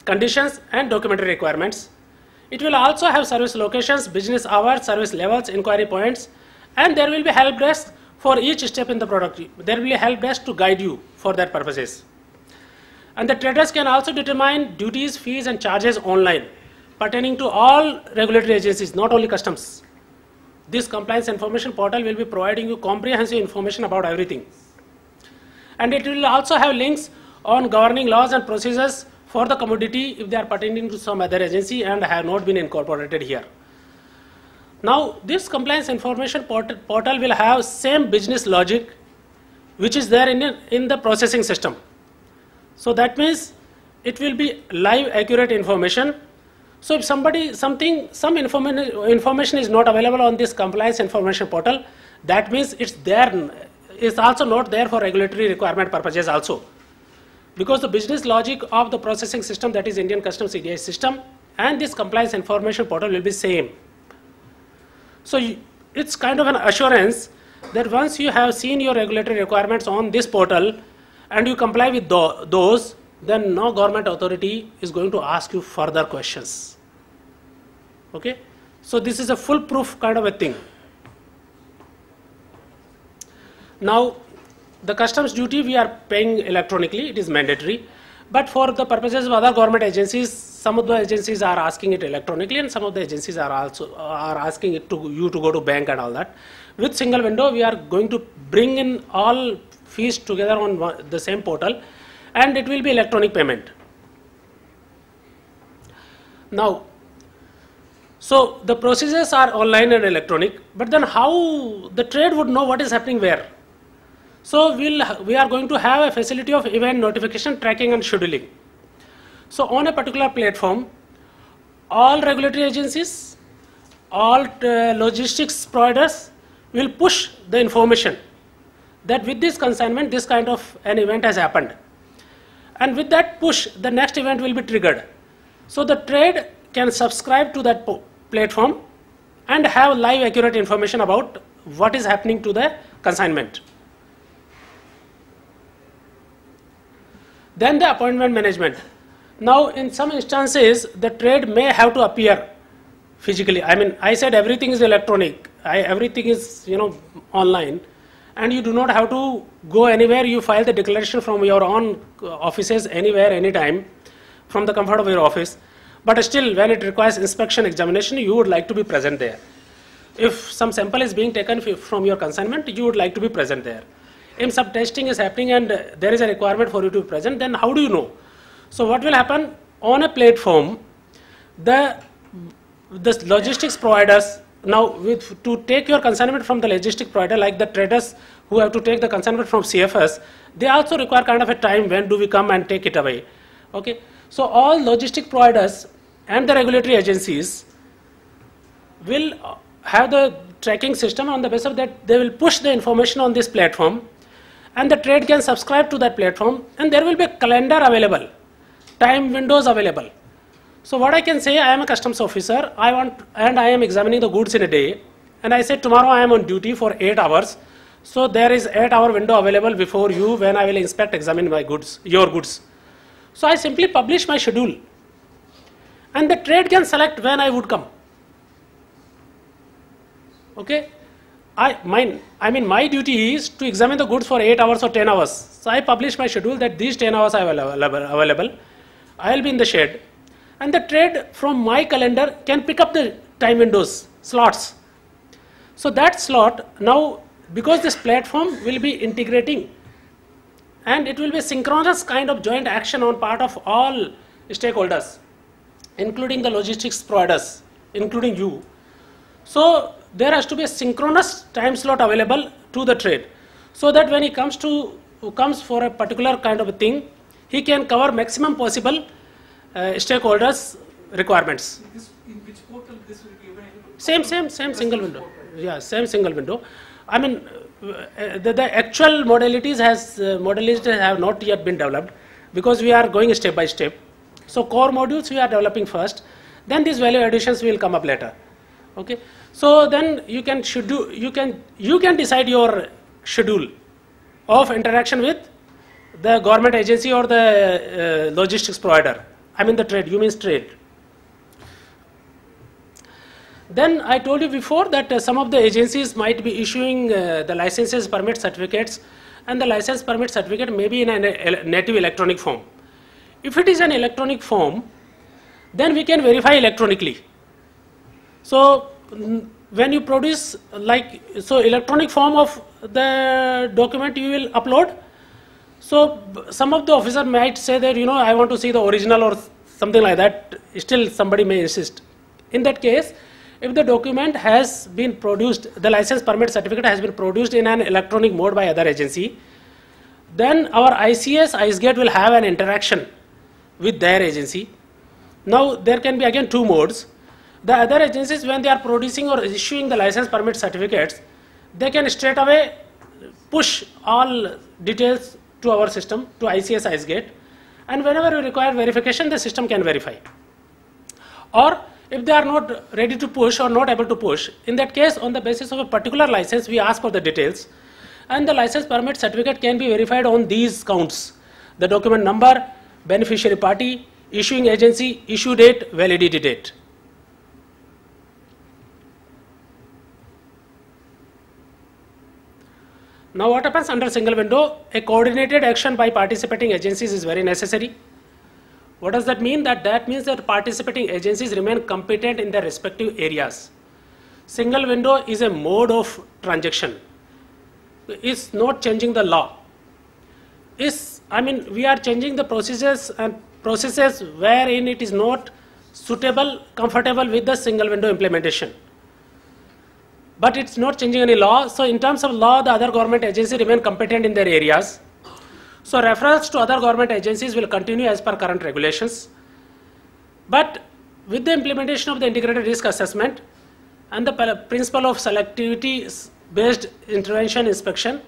conditions, and documentary requirements. It will also have service locations, business hours, service levels, inquiry points, and there will be help desk for each step in the product. There will be help desk to guide you for that purposes. And the traders can also determine duties, fees, and charges online pertaining to all regulatory agencies, not only customs. this compliance information portal will be providing you comprehensive information about everything. And it will also have links on governing laws and procedures for the commodity if they are pertaining to some other agency and have not been incorporated here. Now, this compliance information portal will have same business logic which is there in the processing system. So that means it will be live accurate information. So if some information is not available on this compliance information portal, that means it's also not there for regulatory requirement purposes also. Because the business logic of the processing system, that is Indian Customs EDI system, and this compliance information portal will be same. So it's kind of an assurance that once you have seen your regulatory requirements on this portal and you comply with those, then no government authority is going to ask you further questions. Okay? So this is a foolproof kind of a thing. Now, the customs duty we are paying electronically, it is mandatory. But for the purposes of other government agencies, some of the agencies are asking it electronically and some of the agencies are also asking it you to go to bank and all that. With single window, we are going to bring in all fees together on the same portal and it will be electronic payment. Now, so the procedures are online and electronic, but then how the trade would know what is happening where? So we are going to have a facility of event notification, tracking and scheduling. So on a particular platform, all regulatory agencies, all logistics providers will push the information that with this consignment, this kind of an event has happened. And with that push, the next event will be triggered. So the trade can subscribe to that platform and have live accurate information about what is happening to the consignment. Then the appointment management. Now in some instances, the trade may have to appear physically. I mean, I said everything is electronic, everything is online, and you do not have to go anywhere. You file the declaration from your own offices anywhere, anytime, from the comfort of your office. But still, when it requires inspection examination, you would like to be present there. If some sample is being taken from your consignment, you would like to be present there. If some testing is happening and there is a requirement for you to be present, then how do you know? So what will happen on a platform, the logistics providers, now to take your consignment from the logistic provider, like the traders who have to take the consignment from CFS, they also require kind of a time when do we come and take it away. Okay? So all logistic providers and the regulatory agencies will have the tracking system. On the basis of that, they will push the information on this platform and the trade can subscribe to that platform and there will be a calendar available, time windows available. So what I can say, I am a customs officer, I am examining the goods in a day, and I say tomorrow I am on duty for 8 hours. So there is 8-hour window available before you when I will examine my goods, your goods. So I simply publish my schedule and the trade can select when I would come. Okay? My duty is to examine the goods for 8 hours or 10 hours. So I publish my schedule that these 10 hours are available. I will be in the shed. And the trade from my calendar can pick up the time windows, slots. So that slot, now because this platform will be integrating and it will be synchronous kind of joint action on part of all stakeholders, including the logistics providers, including you. So there has to be a synchronous time slot available to the trade, so that when he comes for a particular kind of a thing, he can cover maximum possible stakeholders' requirements. In which portal this will be available? Same single window. Yeah, same single window. I mean, the actual modalities have not yet been developed because we are going step by step. So core modules we are developing first, then these value additions will come up later. Okay, so then you can decide your schedule of interaction with the government agency or the logistics provider. I mean the trade, you means trade. Then I told you before that some of the agencies might be issuing the licenses, permit certificates, and the license permit certificate may be in a native electronic form. If it is an electronic form, then we can verify electronically. So when you produce, like, so electronic form of the document you will upload. So some of the officer might say that, you know, I want to see the original or something like that. Still somebody may insist. In that case, if the document has been produced, the license permit certificate has been produced in an electronic mode by other agency, then our ICS, IceGate will have an interaction with their agency. Now there can be again two modes. The other agencies, when they are producing or issuing the license permit certificates, they can straight away push all details to our system, to ICS, IceGate, and whenever we require verification, the system can verify. Or if they are not ready to push or not able to push, in that case, on the basis of a particular license, we ask for the details, and the license permit certificate can be verified on these counts: the document number, beneficiary party, issuing agency, issue date, validity date. Now what happens under single window? A coordinated action by participating agencies is very necessary. What does that mean? That means that participating agencies remain competent in their respective areas. Single window is a mode of transaction. It's not changing the law. We are changing the processes wherein it is not suitable, comfortable with the single window implementation. But it's not changing any law. So in terms of law, the other government agencies remain competent in their areas. So reference to other government agencies will continue as per current regulations. But with the implementation of the integrated risk assessment and the principle of selectivity-based intervention inspection,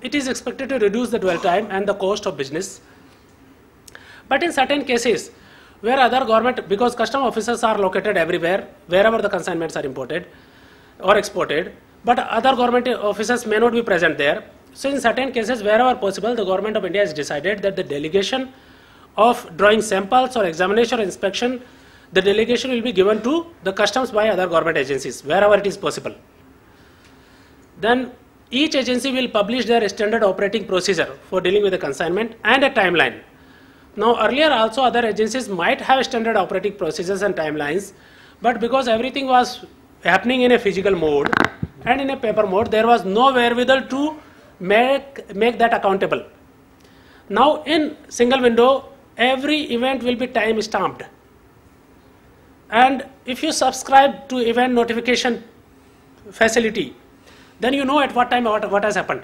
it is expected to reduce the dwell time and the cost of business. But in certain cases, where other government, because custom officers are located everywhere, wherever the consignments are imported or exported, but other government officers may not be present there. So in certain cases, wherever possible, the government of India has decided that the delegation of drawing samples or examination or inspection, the delegation will be given to the customs by other government agencies, wherever it is possible. Then each agency will publish their standard operating procedure for dealing with the consignment and a timeline. Now earlier also other agencies might have standard operating procedures and timelines, but because everything was happening in a physical mode and in a paper mode, there was no wherewithal to make that accountable. Now in single window, every event will be time stamped. And if you subscribe to event notification facility, then you know at what time what has happened.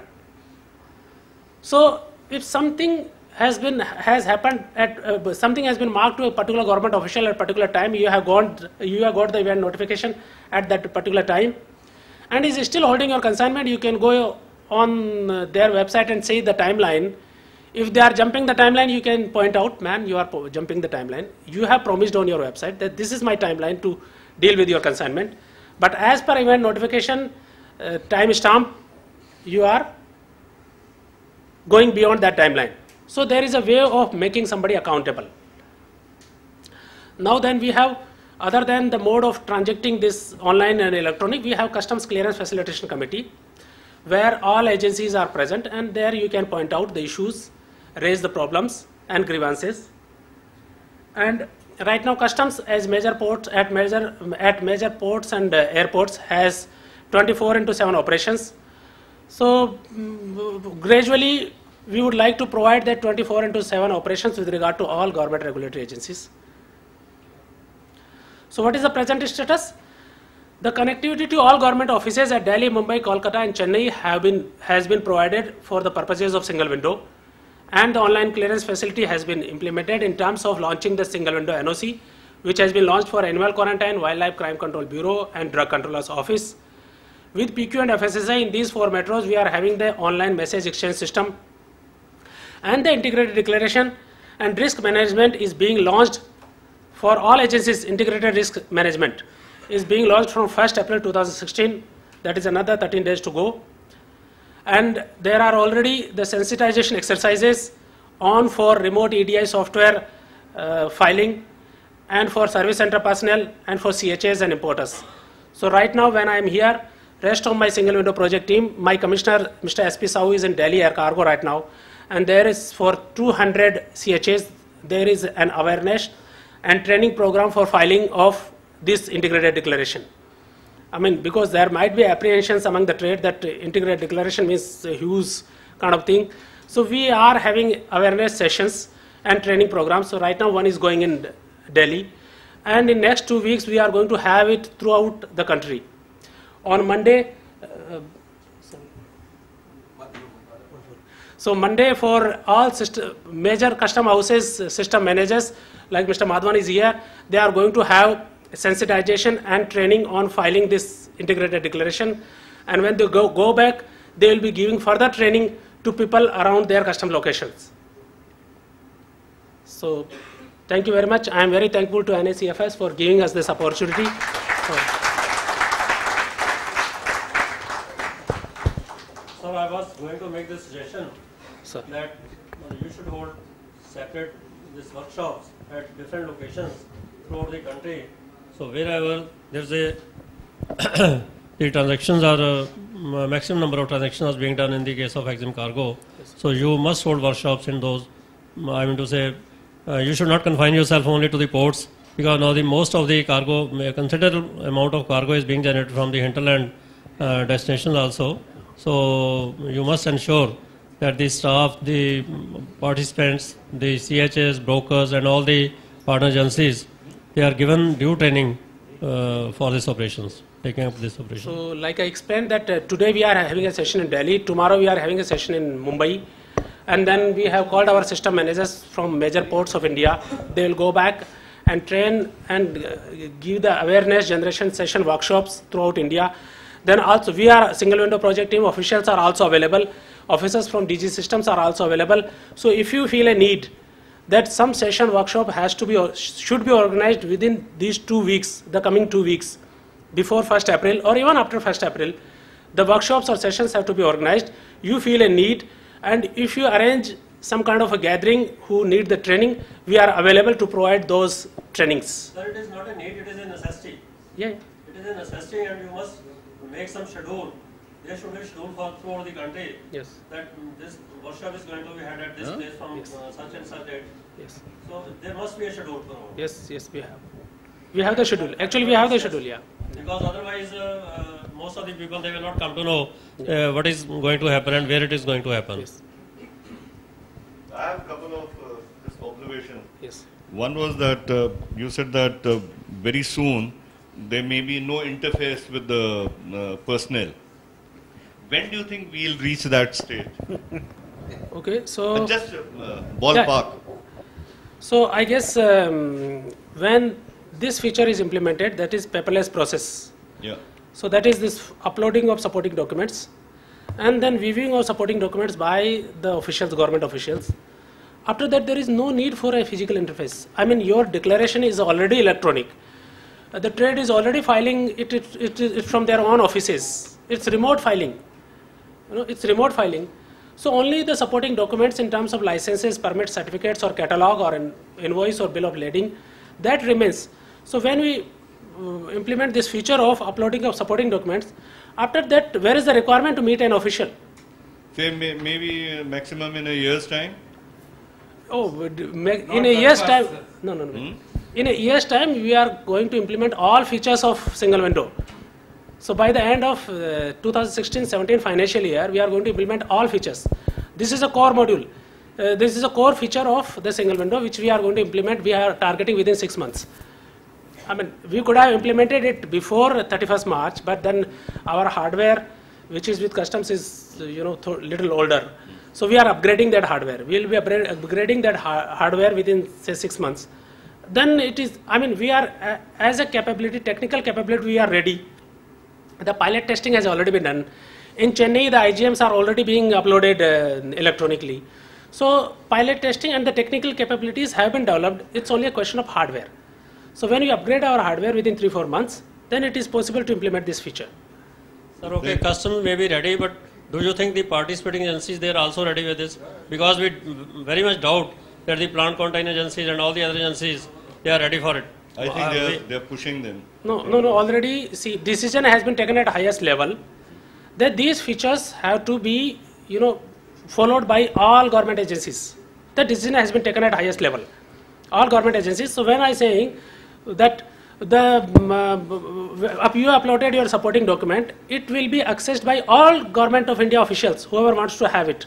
So if something has happened at something has been marked to a particular government official at a particular time, you have got the event notification at that particular time, and is still holding your consignment, you can go on their website and see the timeline. If they are jumping the timeline, you can point out, man, you are jumping the timeline. You have promised on your website that this is my timeline to deal with your consignment, but as per event notification time stamp, you are going beyond that timeline. So there is a way of making somebody accountable. Now then we have, other than the mode of transacting this online and electronic, we have Customs Clearance Facilitation Committee, where all agencies are present, and there you can point out the issues, raise the problems and grievances. And right now Customs as major ports at major ports and airports has 24/7 operations. So gradually we would like to provide that 24/7 operations with regard to all government regulatory agencies. So what is the present status? The connectivity to all government offices at Delhi, Mumbai, Kolkata and Chennai has been provided for the purposes of single window, and the online clearance facility has been implemented in terms of launching the single window NOC, which has been launched for Animal Quarantine, Wildlife Crime Control Bureau and Drug Controller's Office. With PQ and FSSAI in these 4 metros, we are having the online message exchange system, and the integrated declaration and risk management is being launched for all agencies. Integrated risk management is being launched from 1st April 2016. That is another 13 days to go. And there are already the sensitization exercises on for remote EDI software filing, and for service center personnel, and for CHAs and importers. So right now when I am here, rest of my single window project team, my commissioner Mr. SP Sahu is in Delhi Air Cargo right now, and there is for 200 CHAs, there is an awareness and training program for filing of this integrated declaration. I mean, because there might be apprehensions among the trade that integrated declaration means a huge kind of thing. So we are having awareness sessions and training programs. So right now one is going in Delhi. And in next 2 weeks, we are going to have it throughout the country. On Monday, so Monday for all major custom houses, system managers, like Mr. Madhavan is here, they are going to have sensitization and training on filing this integrated declaration. And when they go back, they will be giving further training to people around their custom locations. So thank you very much. I am very thankful to NACFS for giving us this opportunity. So I was going to make this suggestion Sir. that you should hold separate these workshops at different locations throughout the country. So wherever there's a the transactions are maximum number of transactions are being done in the case of Exim Cargo. So you must hold workshops in those. I mean to say, you should not confine yourself only to the ports, because now the most of the cargo, a considerable amount of cargo is being generated from the hinterland destinations also. So you must ensure that the staff, the participants, the CHS, brokers and all the partner agencies, they are given due training for these operations, taking up this operation. So like I explained that today we are having a session in Delhi, tomorrow we are having a session in Mumbai, and then we have called our system managers from major ports of India. They will go back and train and give the awareness generation session workshops throughout India. Then also we are single window project team, officials are also available, officers from DG systems are also available. So if you feel a need that some session workshop should be organized within these 2 weeks, the coming 2 weeks, before 1st April or even after 1st April, the workshops or sessions have to be organized. You feel a need, and if you arrange some kind of a gathering who need the training, we are available to provide those trainings. Sir, it is not a need, it is a necessity. Yeah. It is a necessity, and you must make some schedule. There should be a schedule for throughout the country. Yes. That this workshop is going to be held at this place from such and such date. Yes. So there must be a schedule for all. Yes. Yes. We have. We have the schedule. Actually, we have the schedule. Yeah. Because otherwise, most of the people, they will not come to know what is going to happen and where it is going to happen. Yes. I have a couple of observations. Yes. One was that you said that very soon there may be no interface with the personnel. When do you think we'll reach that stage? Okay. So. Just ballpark. Yeah. So I guess when this feature is implemented, that is paperless process. Yeah. So that is this uploading of supporting documents and then viewing of supporting documents by the officials, government officials. After that, there is no need for a physical interface. I mean, your declaration is already electronic. The trade is already filing it from their own offices. It's remote filing. You know, it's remote filing. So only the supporting documents in terms of licenses, permits, certificates, or catalog, or an invoice or bill of lading, that remains. So when we implement this feature of uploading of supporting documents, after that, where is the requirement to meet an official? Say maybe maximum in a year's time? Oh, in a year's time, no. In a year's time, we are going to implement all features of single window. So by the end of 2016-17 financial year, we are going to implement all features. This is a core module. This is a core feature of the single window, which we are going to implement. We are targeting within 6 months. I mean, we could have implemented it before 31st March, but then our hardware, which is with customs, is little older. So we are upgrading that hardware. We will be upgrading that hardware within say 6 months. Then it is. I mean, we are as a capability, technical capability, we are ready. The pilot testing has already been done. In Chennai, the IGMs are already being uploaded electronically. So pilot testing and the technical capabilities have been developed. It's only a question of hardware. So when we upgrade our hardware within 3-4 months, then it is possible to implement this feature. Sir, okay, customs may be ready, but do you think the participating agencies, they are also ready with this? Because we very much doubt that the plant container agencies and all the other agencies, they are ready for it. I think they are pushing them. No. Already, see, decision has been taken at highest level that these features have to be, followed by all government agencies. The decision has been taken at highest level, all government agencies. So when I saying that you uploaded your supporting document, it will be accessed by all Government of India officials, whoever wants to have it.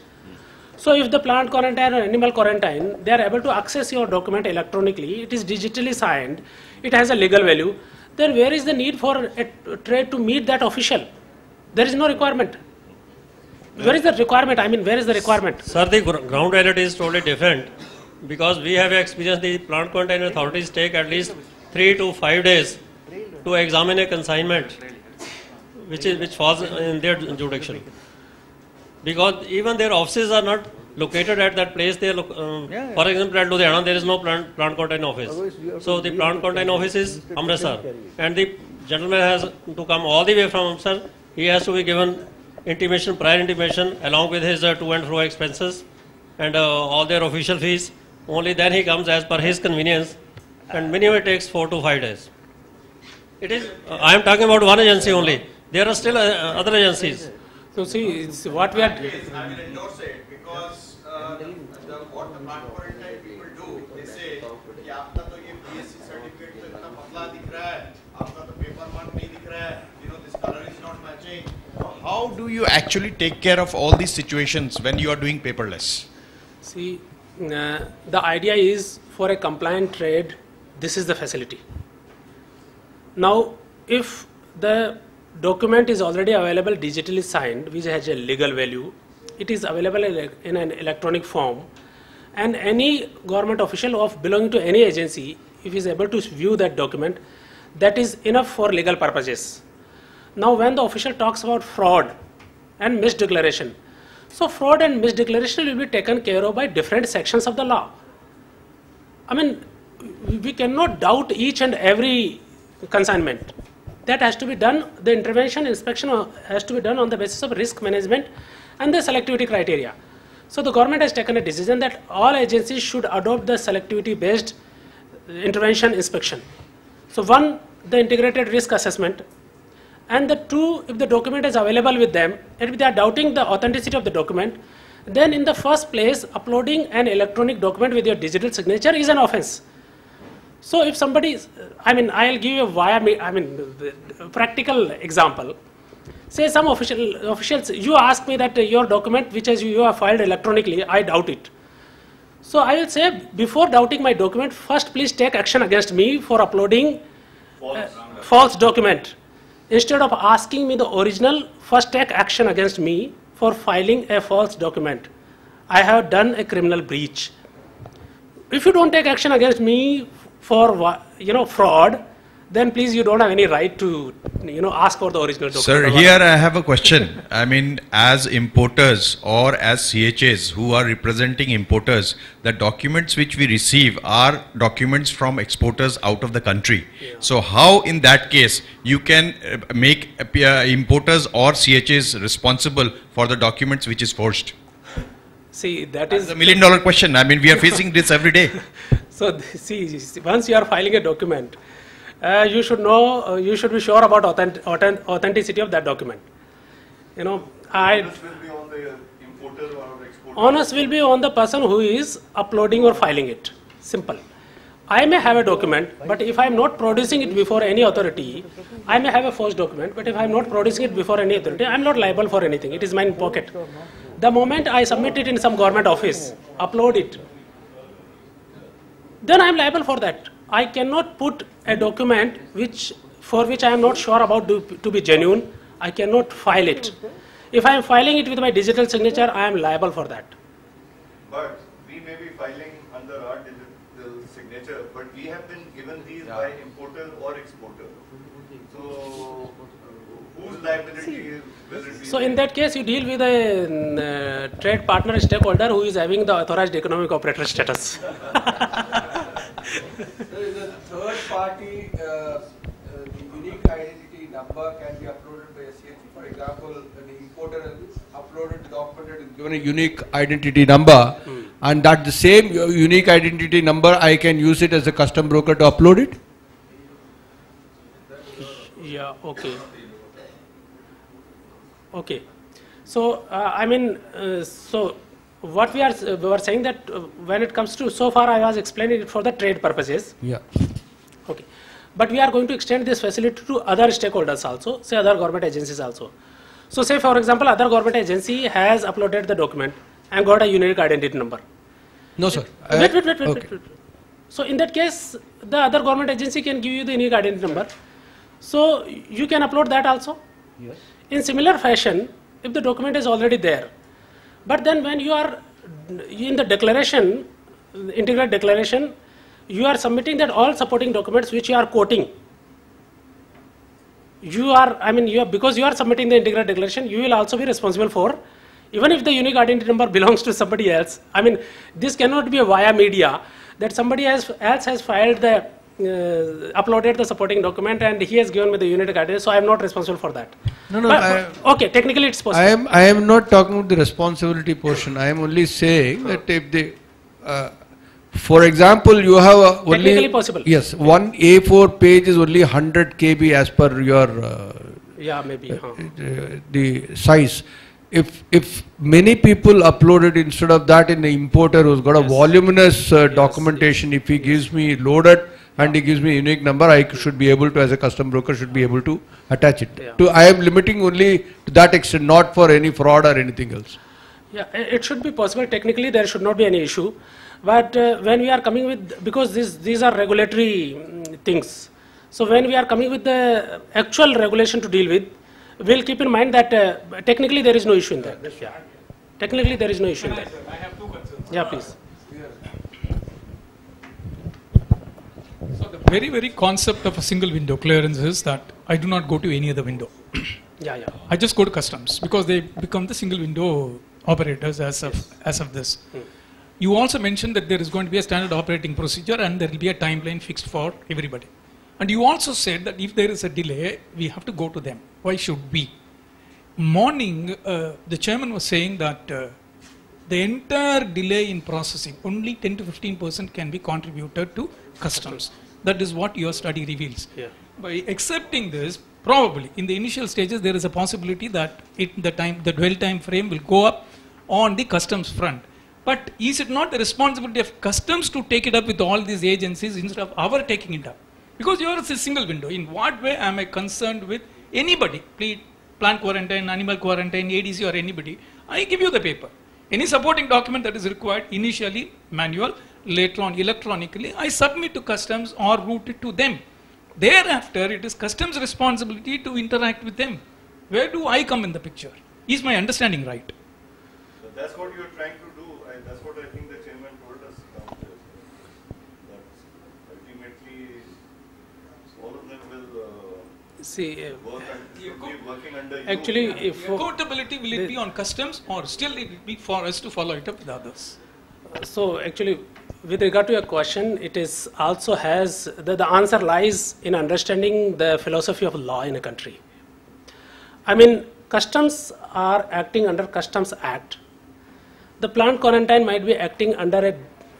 So if the plant quarantine or animal quarantine, they are able to access your document electronically, it is digitally signed, it has a legal value, then where is the need for a trade to meet that official? There is no requirement. Where is the requirement? I mean, where is the requirement? Sir, the ground reality is totally different, because we have experienced the plant quarantine authorities take at least 3 to 5 days to examine a consignment which falls in their jurisdiction. Because even their offices are not located at that place. They for example, at Ludhiana, there is no plant quarantine office. So the plant quarantine office is Amritsar, and the gentleman has to come all the way from Amritsar. He has to be given intimation, prior intimation, along with his to and fro expenses and all their official fees. Only then he comes as per his convenience, and minimum it takes 4 to 5 days. It is. I am talking about one agency only. There are still other agencies. So see, it's what we are. I will endorse it because what the plant quarantine people do, they say कि आपका तो ये BSc certificate तो इतना पतला दिख रहा है, आपका तो paper mark नहीं दिख रहा है, this color is not matching. How do you actually take care of all these situations when you are doing paperless? See, the idea is for a compliant trade, this is the facility. Now, if the document is already available digitally signed, which has a legal value, it is available in an electronic form, and any government official of belonging to any agency, if he is able to view that document, that is enough for legal purposes. Now, when the official talks about fraud and misdeclaration, so fraud and misdeclaration will be taken care of by different sections of the law. I mean, we cannot doubt each and every consignment. That has to be done, the intervention inspection has to be done on the basis of risk management and the selectivity criteria. So the government has taken a decision that all agencies should adopt the selectivity based intervention inspection. So one, the integrated risk assessment, and the two, if the document is available with them, and if they are doubting the authenticity of the document, then in the first place, uploading an electronic document with your digital signature is an offense. So if somebody, I'll give you a practical example. Say some officials, you ask me that your document which you have filed electronically, I doubt it. So I will say, before doubting my document, first please take action against me for uploading false document. Instead of asking me the original, first take action against me for filing a false document. I have done a criminal breach. If you don't take action against me for fraud, then please you don't have any right to ask for the original document. Sir, here I have a question. As importers or as CHAs who are representing importers, the documents which we receive are documents from exporters out of the country. Yeah. So how in that case you can make importers or CHAs responsible for the documents which is forged? See, that is a $1 million question. We are facing this every day. So see, once you are filing a document, you should know, you should be sure about authenticity of that document. Onus will be on the importer or exporter. Onus will be on the person who is uploading or filing it. Simple. I may have a document, but if I am not producing it before any authority, I may have a forged document, but if I am not producing it before any authority, I am not liable for anything. It is mine in pocket. The moment I submit it in some government office, upload it, then I am liable for that. I cannot put a document for which I am not sure about to be genuine. I cannot file it. If I am filing it with my digital signature, I am liable for that. But we may be filing under our digital signature, but we have been given these by importer or exporter. So whose liability will it be? So in that case, you deal with a trade partner stakeholder who is having the authorized economic operator status. There is a third party, the unique identity number can be uploaded by a CHA. For example, the importer has uploaded the document and given a unique identity number, and that the same unique identity number, I can use it as a custom broker to upload it? Yeah, okay. Okay. So, so what we were saying that when it comes to, so far I was explaining it for the trade purposes. Yeah. Okay. but we are going to extend this facility to other stakeholders also, say other government agencies also. So say for example, other government agency has uploaded the document and got a unique identity number. No, sir. Wait. So in that case, the other government agency can give you the unique identity number. So you can upload that also. Yes. In similar fashion, if the document is already there, but then when you are in the declaration, integrated declaration, you are submitting that all supporting documents which you are quoting. Because you are submitting the integrated declaration, you will also be responsible for, even if the unique identity number belongs to somebody else. I mean, this cannot be a via media that somebody else has filed the, uploaded the supporting document and he has given me the unique identity, so I am not responsible for that. No, no. Okay, technically it's possible. I am not talking about the responsibility portion. I am only saying that if they, for example, you have a only Technically possible. Yes, one A4 page is only 100 KB as per your Yeah, maybe. the size. If many people uploaded instead of that in the importer who's got a voluminous documentation, if he gives me loaded and he gives me a unique number, I should be able to, as a custom broker, should be able to attach it. Yeah. I am limiting only to that extent, not for any fraud or anything else. Yeah, it should be possible. Technically, there should not be any issue. But when we are coming with, because these are regulatory things, so when we are coming with the actual regulation to deal with, we'll keep in mind that technically there is no issue in that. Yeah. Technically, there is no issue in that. I have two concerns. Yeah, please. So the very concept of a single window clearance is that I do not go to any other window. Yeah. I just go to customs because they become the single window operators as of this. You also mentioned that there is going to be a standard operating procedure and there will be a timeline fixed for everybody. And you also said that if there is a delay, we have to go to them. Why should we? Morning, the chairman was saying that the entire delay in processing, only 10 to 15% can be contributed to customs. That is what your study reveals. Yeah. By accepting this, probably in the initial stages, there is a possibility that the dwell time frame will go up on the customs front. But is it not the responsibility of customs to take it up with all these agencies instead of our taking it up? Because yours is a single window. In what way am I concerned with anybody, plant quarantine, animal quarantine, ADC or anybody? I give you the paper. Any supporting document that is required, initially manual, later on electronically, I submit to customs or route it to them. Thereafter, it is customs' responsibility to interact with them. Where do I come in the picture? Is my understanding right? So that's what you're trying to do. That's what I think the chairman told us downstairs. That ultimately, all of them will be working under you. Actually, Accountability, will it be on customs or still it will be for us to follow it up with others? So actually, with regard to your question, it is also has, the answer lies in understanding the philosophy of law in a country. I mean, customs are acting under Customs Act. The plant quarantine might be acting under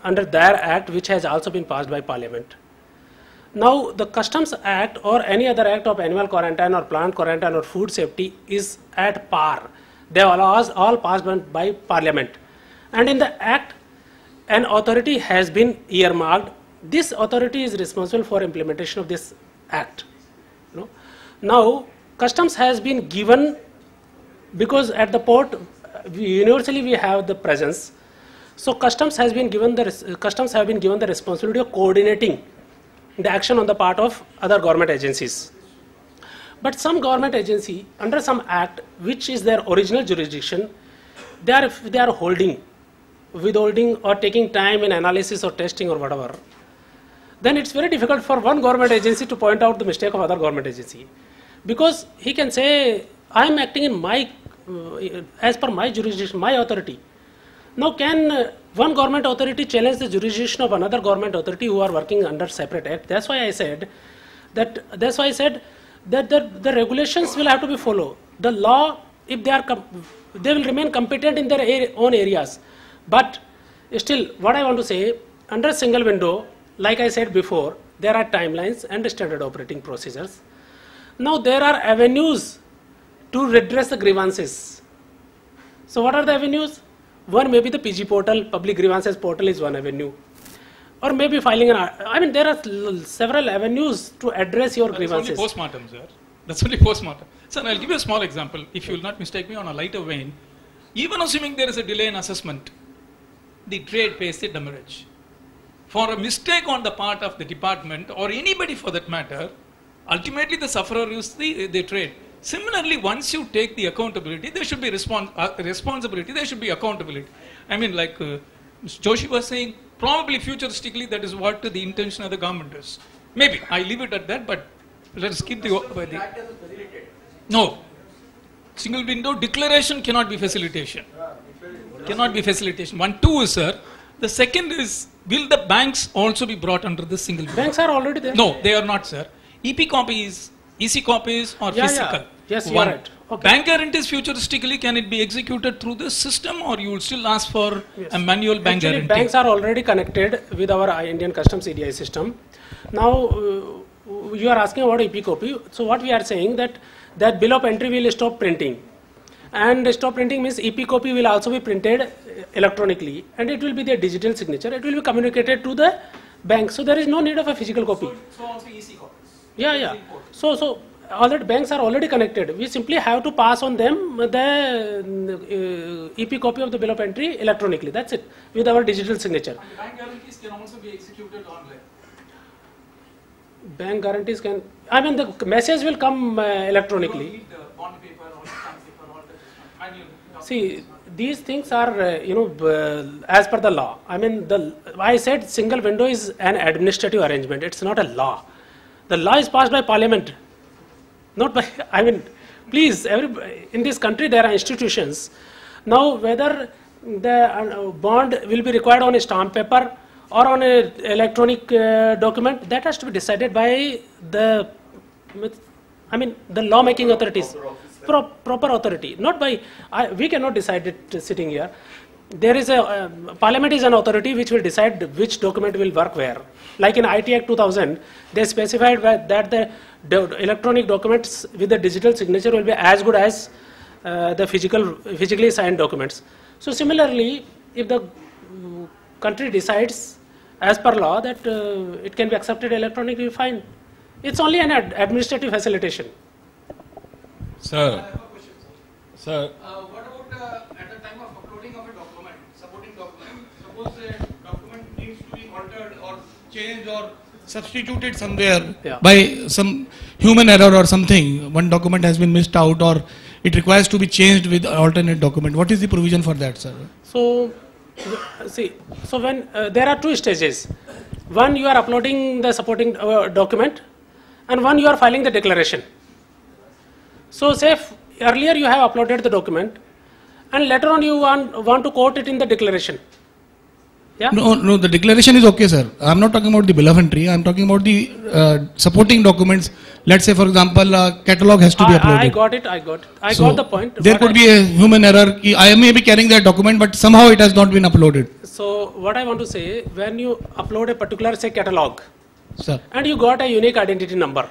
their act, which has also been passed by Parliament. Now, the Customs Act or any other act of animal quarantine or plant quarantine or food safety is at par. They are all passed by Parliament. And in the act, an authority has been earmarked. This authority is responsible for implementation of this act. Now, customs has been given, because at the port, universally we have the presence. So customs have been given the responsibility of coordinating the action on the part of other government agencies. But some government agency under some act, which is their original jurisdiction, they are withholding or taking time in analysis or testing or whatever, then it's very difficult for one government agency to point out the mistake of other government agency. Because he can say, I am acting in as per my jurisdiction, my authority. Now can one government authority challenge the jurisdiction of another government authority who are working under separate act? That's why I said that the regulations will have to be followed. The law, if they will remain competent in their own areas. But still, what I want to say, under single window, like I said before, there are timelines and standard operating procedures. Now there are avenues to redress the grievances. So what are the avenues? One may be the PG portal, public grievances portal is one avenue. or maybe filing an, I mean, there are several avenues to address your That's only grievances. post-mortem, sir. That's only post-mortem. Sir, I'll give you a small example, if you will not mistake me, on a lighter vein. Even assuming there is a delay in assessment, the trade pays the demurrage. For a mistake on the part of the department, or anybody for that matter, ultimately the sufferer is the trade. Similarly, once you take the accountability, there should be responsibility, there should be accountability. I mean, like Mr. Joshi was saying, probably futuristically that is what the intention of the government is. Maybe, I leave it at that, but let us keep no. Single window declaration cannot be facilitation. Cannot be facilitation. 1, 2 is, sir. The second is, will the banks also be brought under the single window? Banks are already there. No, they are not, sir. EP copies, EC copies or physical. Yes, you are right. Okay. Bank guarantees futuristically, can it be executed through the system, or you will still ask for a manual bank guarantee? Banks are already connected with our Indian Customs EDI system. Now, you are asking about EP copy. So what we are saying that bill of entry will stop printing. And stop printing means EP copy will also be printed electronically, and it will be their digital signature. It will be communicated to the bank. So there is no need of a physical copy. So also EC copies. Yeah. So all that banks are already connected. We simply have to pass on them the EP copy of the bill of entry electronically. That's it, with our digital signature. And the bank guarantees can also be executed online. Bank guarantees can, I mean, the message will come electronically. You don't need the bond paper or stamp paper, all that manual. See, these things are, as per the law. I mean, I said single window is an administrative arrangement. It's not a law. The law is passed by parliament, not by, I mean, please, in this country there are institutions. Now, whether the bond will be required on a stamp paper or on an electronic document, that has to be decided by the law-making authorities, proper authority, not by, we cannot decide it sitting here. There is Parliament is an authority which will decide which document will work where. Like in IT Act 2000, they specified that the electronic documents with the digital signature will be as good as the physically signed documents. So similarly, if the country decides as per law that it can be accepted electronically, fine. It's only an administrative facilitation. Sir. Sir. What about at the time of uploading of a document, supporting document, suppose a document needs to be altered or changed or substituted somewhere by some human error or something, one document has been missed out or it requires to be changed with alternate document. What is the provision for that, sir? So, see, so when there are 2 stages. One, you are uploading the supporting document, and one, you are filing the declaration. So, say earlier you have uploaded the document, and later on you want to quote it in the declaration. Yeah? No, the declaration is okay, sir. I am not talking about the bill of entry. I am talking about the supporting documents. Let's say, for example, catalog has to be uploaded. I got it. I got the point. There could be a human error. I may be carrying that document, but somehow it has not been uploaded. So, what I want to say, when you upload a particular, say, catalog, sir, and you got a unique identity number.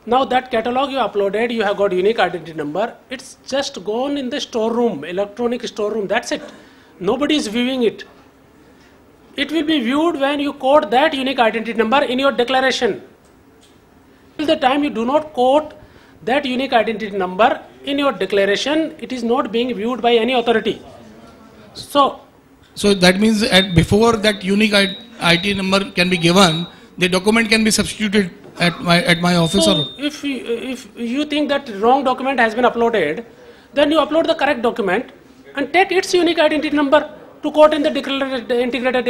Now, that catalog you uploaded, you have got unique identity number. It's just gone in the storeroom, electronic storeroom. That's it. Nobody is viewing it. It will be viewed when you quote that unique identity number in your declaration. Till the time you do not quote that unique identity number in your declaration, it is not being viewed by any authority. So that means before that unique ID number can be given, the document can be substituted at my office. So if you think that wrong document has been uploaded, then you upload the correct document and take its unique identity number to quote in the integrated